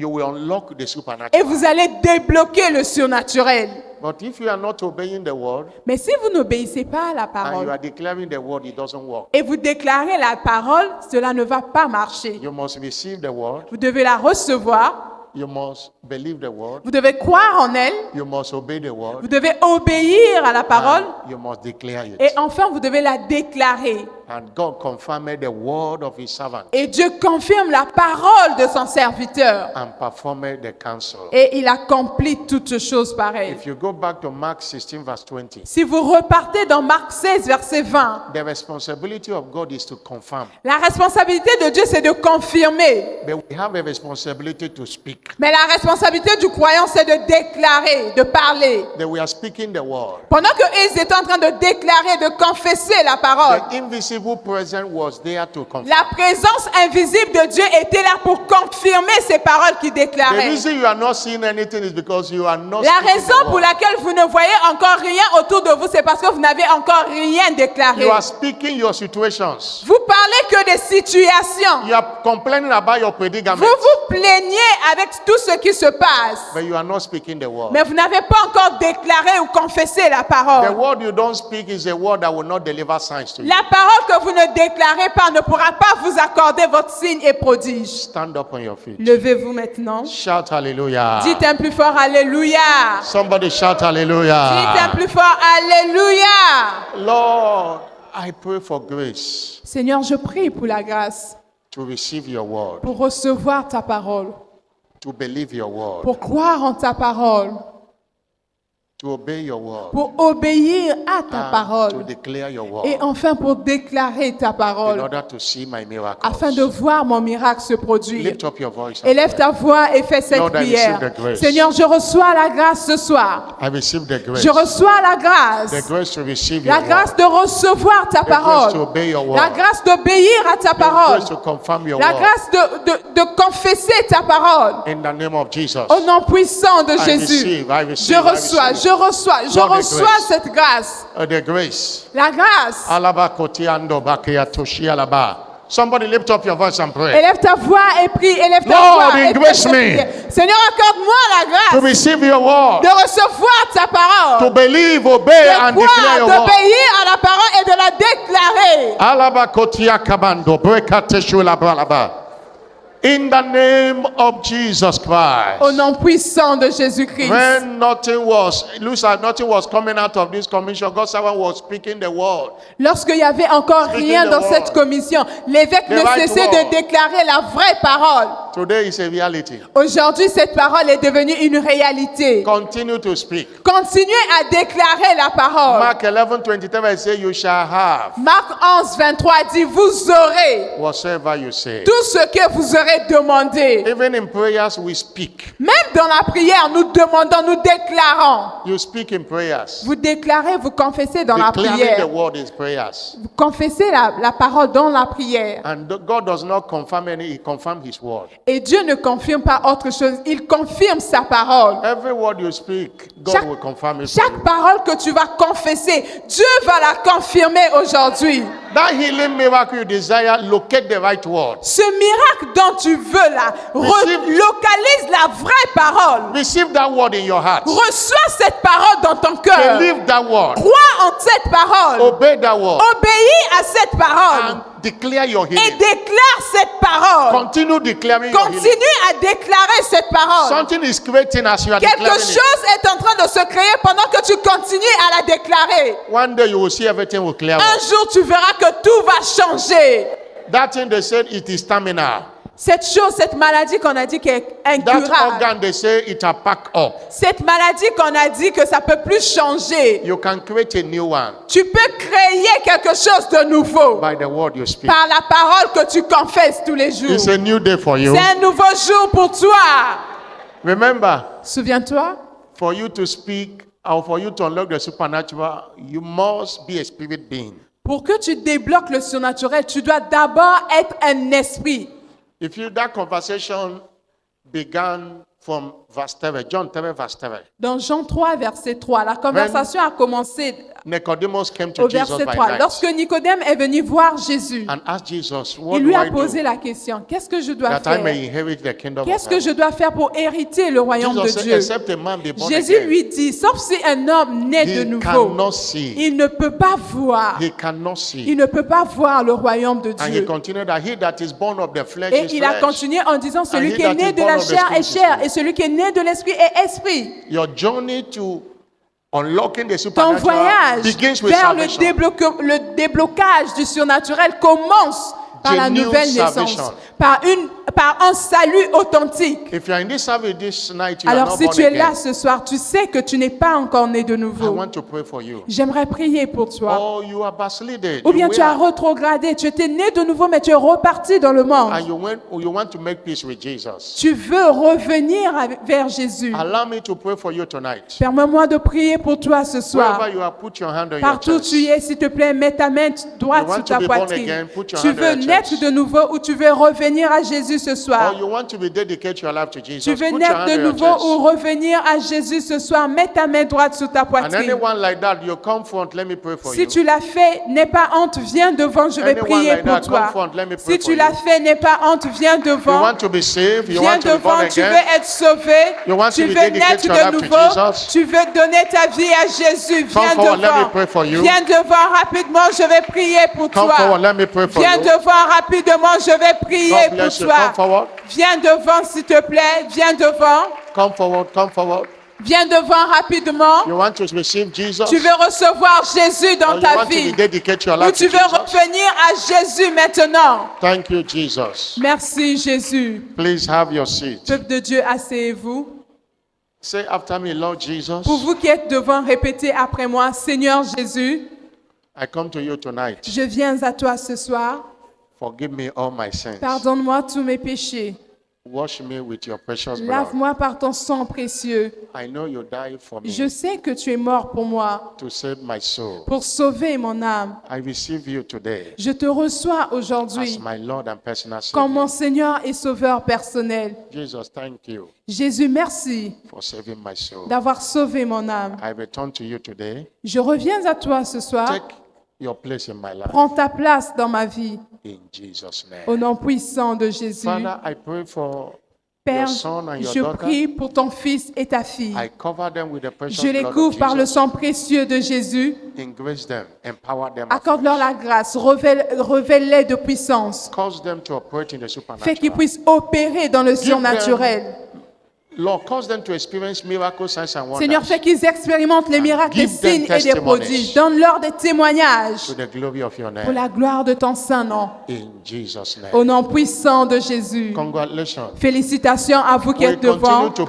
Speaker 1: will unlock the supernatural.
Speaker 2: et vous allez débloquer le surnaturel.
Speaker 1: But if you are not obeying the word
Speaker 2: Mais si vous n'obéissez pas à la
Speaker 1: and you
Speaker 2: parole
Speaker 1: are declaring the word, it doesn't work.
Speaker 2: et vous déclarez la parole, cela ne va pas marcher.
Speaker 1: You must receive the word.
Speaker 2: Vous devez la recevoir,
Speaker 1: You must believe the word.
Speaker 2: vous devez croire en elle,
Speaker 1: You must obey the
Speaker 2: vous
Speaker 1: word.
Speaker 2: devez obéir à la parole
Speaker 1: And you must declare it.
Speaker 2: et enfin vous devez la déclarer.
Speaker 1: And God confirmed the word of his servant
Speaker 2: Et Dieu confirme la parole de son serviteur
Speaker 1: and performed the counsel.
Speaker 2: et il accomplit toutes choses pareilles.
Speaker 1: If you go back to Mark 16, verse 20,
Speaker 2: Si vous repartez dans Marc 16, verset 20,
Speaker 1: the responsibility of God is to confirm.
Speaker 2: la responsabilité de Dieu, c'est de confirmer.
Speaker 1: But we have a responsibility to speak.
Speaker 2: Mais la responsabilité du croyant, c'est de déclarer, de parler.
Speaker 1: That we are speaking the word.
Speaker 2: Pendant qu'ils étaient en train de déclarer, de confesser la parole,
Speaker 1: The invisible presence was there to confirm.
Speaker 2: la présence invisible de Dieu était là pour confirmer ces paroles qu'il
Speaker 1: The
Speaker 2: déclarait.
Speaker 1: reason you are not seeing anything is because you are not
Speaker 2: La
Speaker 1: speaking
Speaker 2: raison
Speaker 1: the
Speaker 2: pour
Speaker 1: word.
Speaker 2: laquelle vous ne voyez encore rien autour de vous, c'est parce que vous n'avez encore rien déclaré.
Speaker 1: You are speaking your situations.
Speaker 2: Vous parlez que des situations.
Speaker 1: You are complaining about your predicament.
Speaker 2: Vous vous plaignez avec tout ce qui se passe.
Speaker 1: But you are not speaking the word.
Speaker 2: Mais vous n'avez pas encore déclaré ou confessé la
Speaker 1: The
Speaker 2: parole.
Speaker 1: word you don't speak is a word that will not deliver signs to you.
Speaker 2: La parole que vous ne déclarez pas ne pourra pas vous accorder votre signe et prodige.
Speaker 1: Stand up on your feet.
Speaker 2: Levez-vous maintenant.
Speaker 1: Shout hallelujah.
Speaker 2: Dites un plus fort Alléluia.
Speaker 1: Somebody shout
Speaker 2: Dites un
Speaker 1: hallelujah.
Speaker 2: plus fort Alléluia.
Speaker 1: Lord, I pray for grace
Speaker 2: Seigneur, je prie pour la grâce,
Speaker 1: to receive your word,
Speaker 2: pour recevoir ta parole,
Speaker 1: to believe your word,
Speaker 2: pour croire en ta parole,
Speaker 1: to obey your word,
Speaker 2: pour obéir à ta
Speaker 1: and to
Speaker 2: parole
Speaker 1: declare your
Speaker 2: et
Speaker 1: word
Speaker 2: enfin pour déclarer ta
Speaker 1: in
Speaker 2: parole
Speaker 1: order to see my
Speaker 2: afin de
Speaker 1: miracles.
Speaker 2: voir mon miracle se produire.
Speaker 1: Lift up your voice. and
Speaker 2: Élève
Speaker 1: pray.
Speaker 2: ta voix et fais cette
Speaker 1: Lord, I
Speaker 2: prière.
Speaker 1: receive the grace.
Speaker 2: Seigneur, je reçois la grâce ce soir.
Speaker 1: I receive the grace.
Speaker 2: Je reçois la
Speaker 1: The
Speaker 2: grâce.
Speaker 1: grace to receive your
Speaker 2: La grâce
Speaker 1: word.
Speaker 2: de recevoir ta
Speaker 1: The grace to
Speaker 2: parole.
Speaker 1: obey your
Speaker 2: La
Speaker 1: word.
Speaker 2: grâce d'obéir à ta
Speaker 1: The
Speaker 2: parole.
Speaker 1: grace to confirm your
Speaker 2: La
Speaker 1: word.
Speaker 2: grâce de confesser ta parole.
Speaker 1: In the name of Jesus.
Speaker 2: Au nom puissant de Jésus.
Speaker 1: I receive,
Speaker 2: Je reçois, je reçois, je
Speaker 1: Lord, the
Speaker 2: reçois
Speaker 1: grace.
Speaker 2: cette grâce.
Speaker 1: The grace.
Speaker 2: La grâce.
Speaker 1: Alaba kotiando bakia toshi alaba. Somebody lift up your voice and pray.
Speaker 2: Élève ta voix et prie. Élève ta
Speaker 1: Lord,
Speaker 2: voix et
Speaker 1: increase
Speaker 2: fais cette
Speaker 1: me.
Speaker 2: prière. Seigneur, accorde-moi la
Speaker 1: To
Speaker 2: grâce
Speaker 1: receive your word.
Speaker 2: de recevoir ta
Speaker 1: To
Speaker 2: parole.
Speaker 1: believe, obey, and
Speaker 2: De
Speaker 1: declare
Speaker 2: croire,
Speaker 1: your word.
Speaker 2: d'obéir à la parole et de la déclarer.
Speaker 1: Alaba kotia kabando brekate shula balaba. In the name of Jesus Christ.
Speaker 2: Au nom puissant de Jésus-Christ.
Speaker 1: When nothing was coming out of this commission, God's servant was speaking the word.
Speaker 2: Lorsqu'il y avait encore
Speaker 1: Speaking
Speaker 2: rien
Speaker 1: the
Speaker 2: dans
Speaker 1: word.
Speaker 2: cette commission, l'évêque
Speaker 1: The
Speaker 2: ne
Speaker 1: right
Speaker 2: cessait
Speaker 1: word.
Speaker 2: de déclarer la vraie parole.
Speaker 1: Today is a reality.
Speaker 2: Aujourd'hui, cette parole est devenue une réalité.
Speaker 1: Continue to speak.
Speaker 2: Continuez à déclarer la parole.
Speaker 1: Mark 11:23 say you shall have
Speaker 2: Marc 11, 23 dit, vous aurez
Speaker 1: whatsoever you say.
Speaker 2: tout ce que vous aurez demandé.
Speaker 1: Even in prayers we speak.
Speaker 2: Même dans la prière, nous demandons, nous déclarons.
Speaker 1: You speak in prayers.
Speaker 2: Vous déclarez, vous confessez dans la
Speaker 1: Declaring the
Speaker 2: prière.
Speaker 1: word is prayers.
Speaker 2: Vous confessez la parole dans la prière.
Speaker 1: And God does not confirm any, he confirms his word.
Speaker 2: Et Dieu ne confirme pas autre chose, il confirme sa parole.
Speaker 1: Every word you speak, God
Speaker 2: Chaque-
Speaker 1: will confirm it for
Speaker 2: Chaque
Speaker 1: you.
Speaker 2: parole que tu vas confesser, Dieu va la confirmer aujourd'hui.
Speaker 1: That healing miracle you desire, locate the right word.
Speaker 2: Ce miracle dont tu veux là, localise la vraie parole.
Speaker 1: Receive that word in your heart.
Speaker 2: Reçois cette parole dans ton cœur.
Speaker 1: Believe that word.
Speaker 2: Crois en cette parole.
Speaker 1: Obey that word.
Speaker 2: Obéis à cette parole.
Speaker 1: And declare your
Speaker 2: Et
Speaker 1: healing.
Speaker 2: déclare cette parole.
Speaker 1: Continue declaring your healing.
Speaker 2: Continue à déclarer cette parole.
Speaker 1: Something is creating as you are
Speaker 2: Quelque
Speaker 1: declaring it.
Speaker 2: chose est en train de se créer pendant que tu continues à la déclarer.
Speaker 1: One day you will see everything will clear
Speaker 2: Un
Speaker 1: up.
Speaker 2: jour, tu verras que tout va changer.
Speaker 1: That thing they said it is terminal.
Speaker 2: Cette chose, cette maladie qu'on a dit qu'elle est
Speaker 1: That
Speaker 2: incurable.
Speaker 1: organ they say it a pack up.
Speaker 2: Cette maladie qu'on a dit que ça peut plus changer.
Speaker 1: You can create a new one
Speaker 2: Tu peux créer quelque chose de nouveau
Speaker 1: by the word you speak.
Speaker 2: par la parole que tu confesses tous les jours.
Speaker 1: It's a new day for you.
Speaker 2: C'est un nouveau jour pour toi.
Speaker 1: Remember,
Speaker 2: Souviens-toi,
Speaker 1: for you to speak or for you to unlock the supernatural, you must be a spirit being.
Speaker 2: pour que tu débloques le surnaturel, tu dois d'abord être un esprit.
Speaker 1: If you that conversation began from verse 7, John 3, verse 7.
Speaker 2: Dans Jean 3, verset 3, la conversation a commencé
Speaker 1: Nicodemus came to
Speaker 2: au
Speaker 1: Jesus
Speaker 2: verset
Speaker 1: by
Speaker 2: 3.
Speaker 1: night
Speaker 2: Lorsque Nicodème est venu voir Jésus,
Speaker 1: and asked Jesus, what
Speaker 2: il lui
Speaker 1: do
Speaker 2: a
Speaker 1: I
Speaker 2: posé
Speaker 1: do
Speaker 2: la question, qu'est-ce que je dois
Speaker 1: that I may
Speaker 2: faire?
Speaker 1: inherit the kingdom
Speaker 2: Qu'est-ce
Speaker 1: of
Speaker 2: que je
Speaker 1: heaven?
Speaker 2: dois faire pour hériter le royaume de
Speaker 1: Jesus said,
Speaker 2: Dieu?
Speaker 1: except a man be born
Speaker 2: Jésus
Speaker 1: again,
Speaker 2: lui dit, sauf si un homme naît de
Speaker 1: he
Speaker 2: nouveau,
Speaker 1: cannot see.
Speaker 2: il ne peut pas voir.
Speaker 1: He cannot
Speaker 2: Il
Speaker 1: see.
Speaker 2: ne peut pas voir le royaume de
Speaker 1: And he
Speaker 2: Dieu.
Speaker 1: continued that he that is born of the flesh
Speaker 2: Et
Speaker 1: is
Speaker 2: il a
Speaker 1: flesh.
Speaker 2: continué en disant, celui
Speaker 1: he
Speaker 2: qui est
Speaker 1: that
Speaker 2: né
Speaker 1: is
Speaker 2: de
Speaker 1: born
Speaker 2: la
Speaker 1: of the
Speaker 2: chair
Speaker 1: spirit
Speaker 2: est
Speaker 1: is
Speaker 2: chair,
Speaker 1: spirit.
Speaker 2: et celui qui est né de l'esprit est esprit.
Speaker 1: Your journey to unlocking the
Speaker 2: Ton
Speaker 1: supernatural
Speaker 2: voyage
Speaker 1: begins with
Speaker 2: vers
Speaker 1: salvation.
Speaker 2: le déblocage du surnaturel commence par la
Speaker 1: Genuine
Speaker 2: nouvelle naissance,
Speaker 1: salvation.
Speaker 2: par un salut authentique.
Speaker 1: If you are in this service this night, you are
Speaker 2: Alors
Speaker 1: not
Speaker 2: si
Speaker 1: born
Speaker 2: tu es
Speaker 1: again.
Speaker 2: là ce soir, tu sais que tu n'es pas encore né de
Speaker 1: I
Speaker 2: nouveau.
Speaker 1: want to pray for you.
Speaker 2: J'aimerais prier pour toi.
Speaker 1: Oh, you are backslided.
Speaker 2: Ou bien
Speaker 1: You
Speaker 2: tu as
Speaker 1: were.
Speaker 2: rétrogradé, tu étais né de nouveau, mais tu es reparti dans le monde.
Speaker 1: And you want to make peace with Jesus.
Speaker 2: Tu veux revenir vers Jésus.
Speaker 1: Allow me to pray for you tonight.
Speaker 2: Permets-moi de prier pour toi ce soir.
Speaker 1: Wherever you are, put your hand on your
Speaker 2: Partout où
Speaker 1: chest.
Speaker 2: tu es, s'il te plaît, mets ta main droite
Speaker 1: You want
Speaker 2: sur
Speaker 1: to
Speaker 2: ta
Speaker 1: be born
Speaker 2: poitrine.
Speaker 1: again, put your
Speaker 2: Tu
Speaker 1: hand on
Speaker 2: veux
Speaker 1: your
Speaker 2: naître
Speaker 1: chest.
Speaker 2: de nouveau ou tu veux revenir à Jésus ce
Speaker 1: Or
Speaker 2: soir.
Speaker 1: you want to be dedicate your life to Jesus.
Speaker 2: Tu veux
Speaker 1: Put your
Speaker 2: naître
Speaker 1: hand
Speaker 2: de
Speaker 1: on your
Speaker 2: nouveau
Speaker 1: chest.
Speaker 2: ou revenir à Jésus ce soir. Mets ta main droite sur ta
Speaker 1: And
Speaker 2: poitrine.
Speaker 1: anyone like that, you come front, let me pray for
Speaker 2: Si
Speaker 1: you.
Speaker 2: tu l'as fait, n'aie pas honte, viens devant, je vais
Speaker 1: Anyone
Speaker 2: prier
Speaker 1: like
Speaker 2: pour
Speaker 1: that,
Speaker 2: toi.
Speaker 1: come front, let me pray
Speaker 2: Si
Speaker 1: for
Speaker 2: tu
Speaker 1: you.
Speaker 2: l'as fait, n'aie pas honte, viens
Speaker 1: You
Speaker 2: devant.
Speaker 1: want to be saved, you
Speaker 2: Viens
Speaker 1: want to be born
Speaker 2: devant, tu
Speaker 1: again.
Speaker 2: veux être sauvé,
Speaker 1: You want
Speaker 2: tu
Speaker 1: to be
Speaker 2: veux
Speaker 1: dedicate
Speaker 2: naître
Speaker 1: your
Speaker 2: de
Speaker 1: life to
Speaker 2: nouveau,
Speaker 1: Jesus.
Speaker 2: tu veux donner ta vie à Jésus. Viens
Speaker 1: forward, let me pray for
Speaker 2: devant,
Speaker 1: you.
Speaker 2: viens devant rapidement, je vais prier pour
Speaker 1: Come
Speaker 2: toi.
Speaker 1: forward, let me pray for
Speaker 2: Viens
Speaker 1: you.
Speaker 2: devant rapidement, je vais prier
Speaker 1: God
Speaker 2: pour
Speaker 1: bless you.
Speaker 2: toi.
Speaker 1: Come forward.
Speaker 2: Viens devant s'il te plaît, viens devant,
Speaker 1: Come forward, come forward.
Speaker 2: viens devant rapidement.
Speaker 1: You want to receive Jesus?
Speaker 2: Tu veux recevoir Jésus
Speaker 1: Or
Speaker 2: dans
Speaker 1: you
Speaker 2: ta
Speaker 1: want to
Speaker 2: vie
Speaker 1: be dedicate your
Speaker 2: ou
Speaker 1: life
Speaker 2: tu
Speaker 1: to
Speaker 2: veux
Speaker 1: Jesus?
Speaker 2: revenir à Jésus maintenant.
Speaker 1: Thank you, Jesus.
Speaker 2: Merci Jésus.
Speaker 1: Please have your seat.
Speaker 2: Peuple de Dieu, asseyez-vous.
Speaker 1: Say after me, Lord Jesus,
Speaker 2: Pour vous qui êtes devant, répétez après moi, Seigneur Jésus,
Speaker 1: I come to you tonight.
Speaker 2: je viens à toi ce soir.
Speaker 1: Forgive me all my sins.
Speaker 2: Pardonne-moi tous mes péchés.
Speaker 1: Wash me with your precious blood.
Speaker 2: Lave-moi par ton sang précieux.
Speaker 1: I know you died for me
Speaker 2: Je sais que tu es mort pour moi,
Speaker 1: to save my soul.
Speaker 2: pour sauver mon âme.
Speaker 1: I receive you today
Speaker 2: Je te reçois
Speaker 1: as
Speaker 2: aujourd'hui
Speaker 1: my Lord and personal
Speaker 2: comme mon
Speaker 1: Savior.
Speaker 2: Seigneur et Sauveur personnel.
Speaker 1: Jesus, thank you
Speaker 2: Jésus, merci
Speaker 1: for saving my soul.
Speaker 2: d'avoir sauvé mon âme.
Speaker 1: I return to you today.
Speaker 2: Je reviens à toi ce soir.
Speaker 1: Take your place in my life.
Speaker 2: Prends ta place dans ma vie.
Speaker 1: In Jesus' name.
Speaker 2: Au nom puissant de Jésus.
Speaker 1: Father, I pray for
Speaker 2: Père,
Speaker 1: your son and your
Speaker 2: je
Speaker 1: daughter.
Speaker 2: prie pour ton fils et ta fille.
Speaker 1: I cover them with the precious
Speaker 2: Je les
Speaker 1: blood
Speaker 2: couvre
Speaker 1: of
Speaker 2: par le
Speaker 1: Jesus.
Speaker 2: sang précieux de Jésus.
Speaker 1: Engrace them, empower them,
Speaker 2: Accorde-leur la grâce, révèle-les de puissance.
Speaker 1: cause them to operate in the
Speaker 2: Fais qu'ils
Speaker 1: supernatural.
Speaker 2: puissent opérer dans le surnaturel.
Speaker 1: Lord, cause them to experience miracles, signs and wonders.
Speaker 2: Seigneur, fais qu'ils expérimentent les miracles, les
Speaker 1: give them
Speaker 2: signes et des
Speaker 1: testimonies.
Speaker 2: prodiges. Donne-leur des témoignages
Speaker 1: To the glory of your
Speaker 2: pour
Speaker 1: name.
Speaker 2: la gloire de ton saint nom.
Speaker 1: In Jesus' name.
Speaker 2: Au nom puissant de Jésus.
Speaker 1: Congratulations.
Speaker 2: Félicitations à vous qui
Speaker 1: We
Speaker 2: êtes devant.
Speaker 1: continue to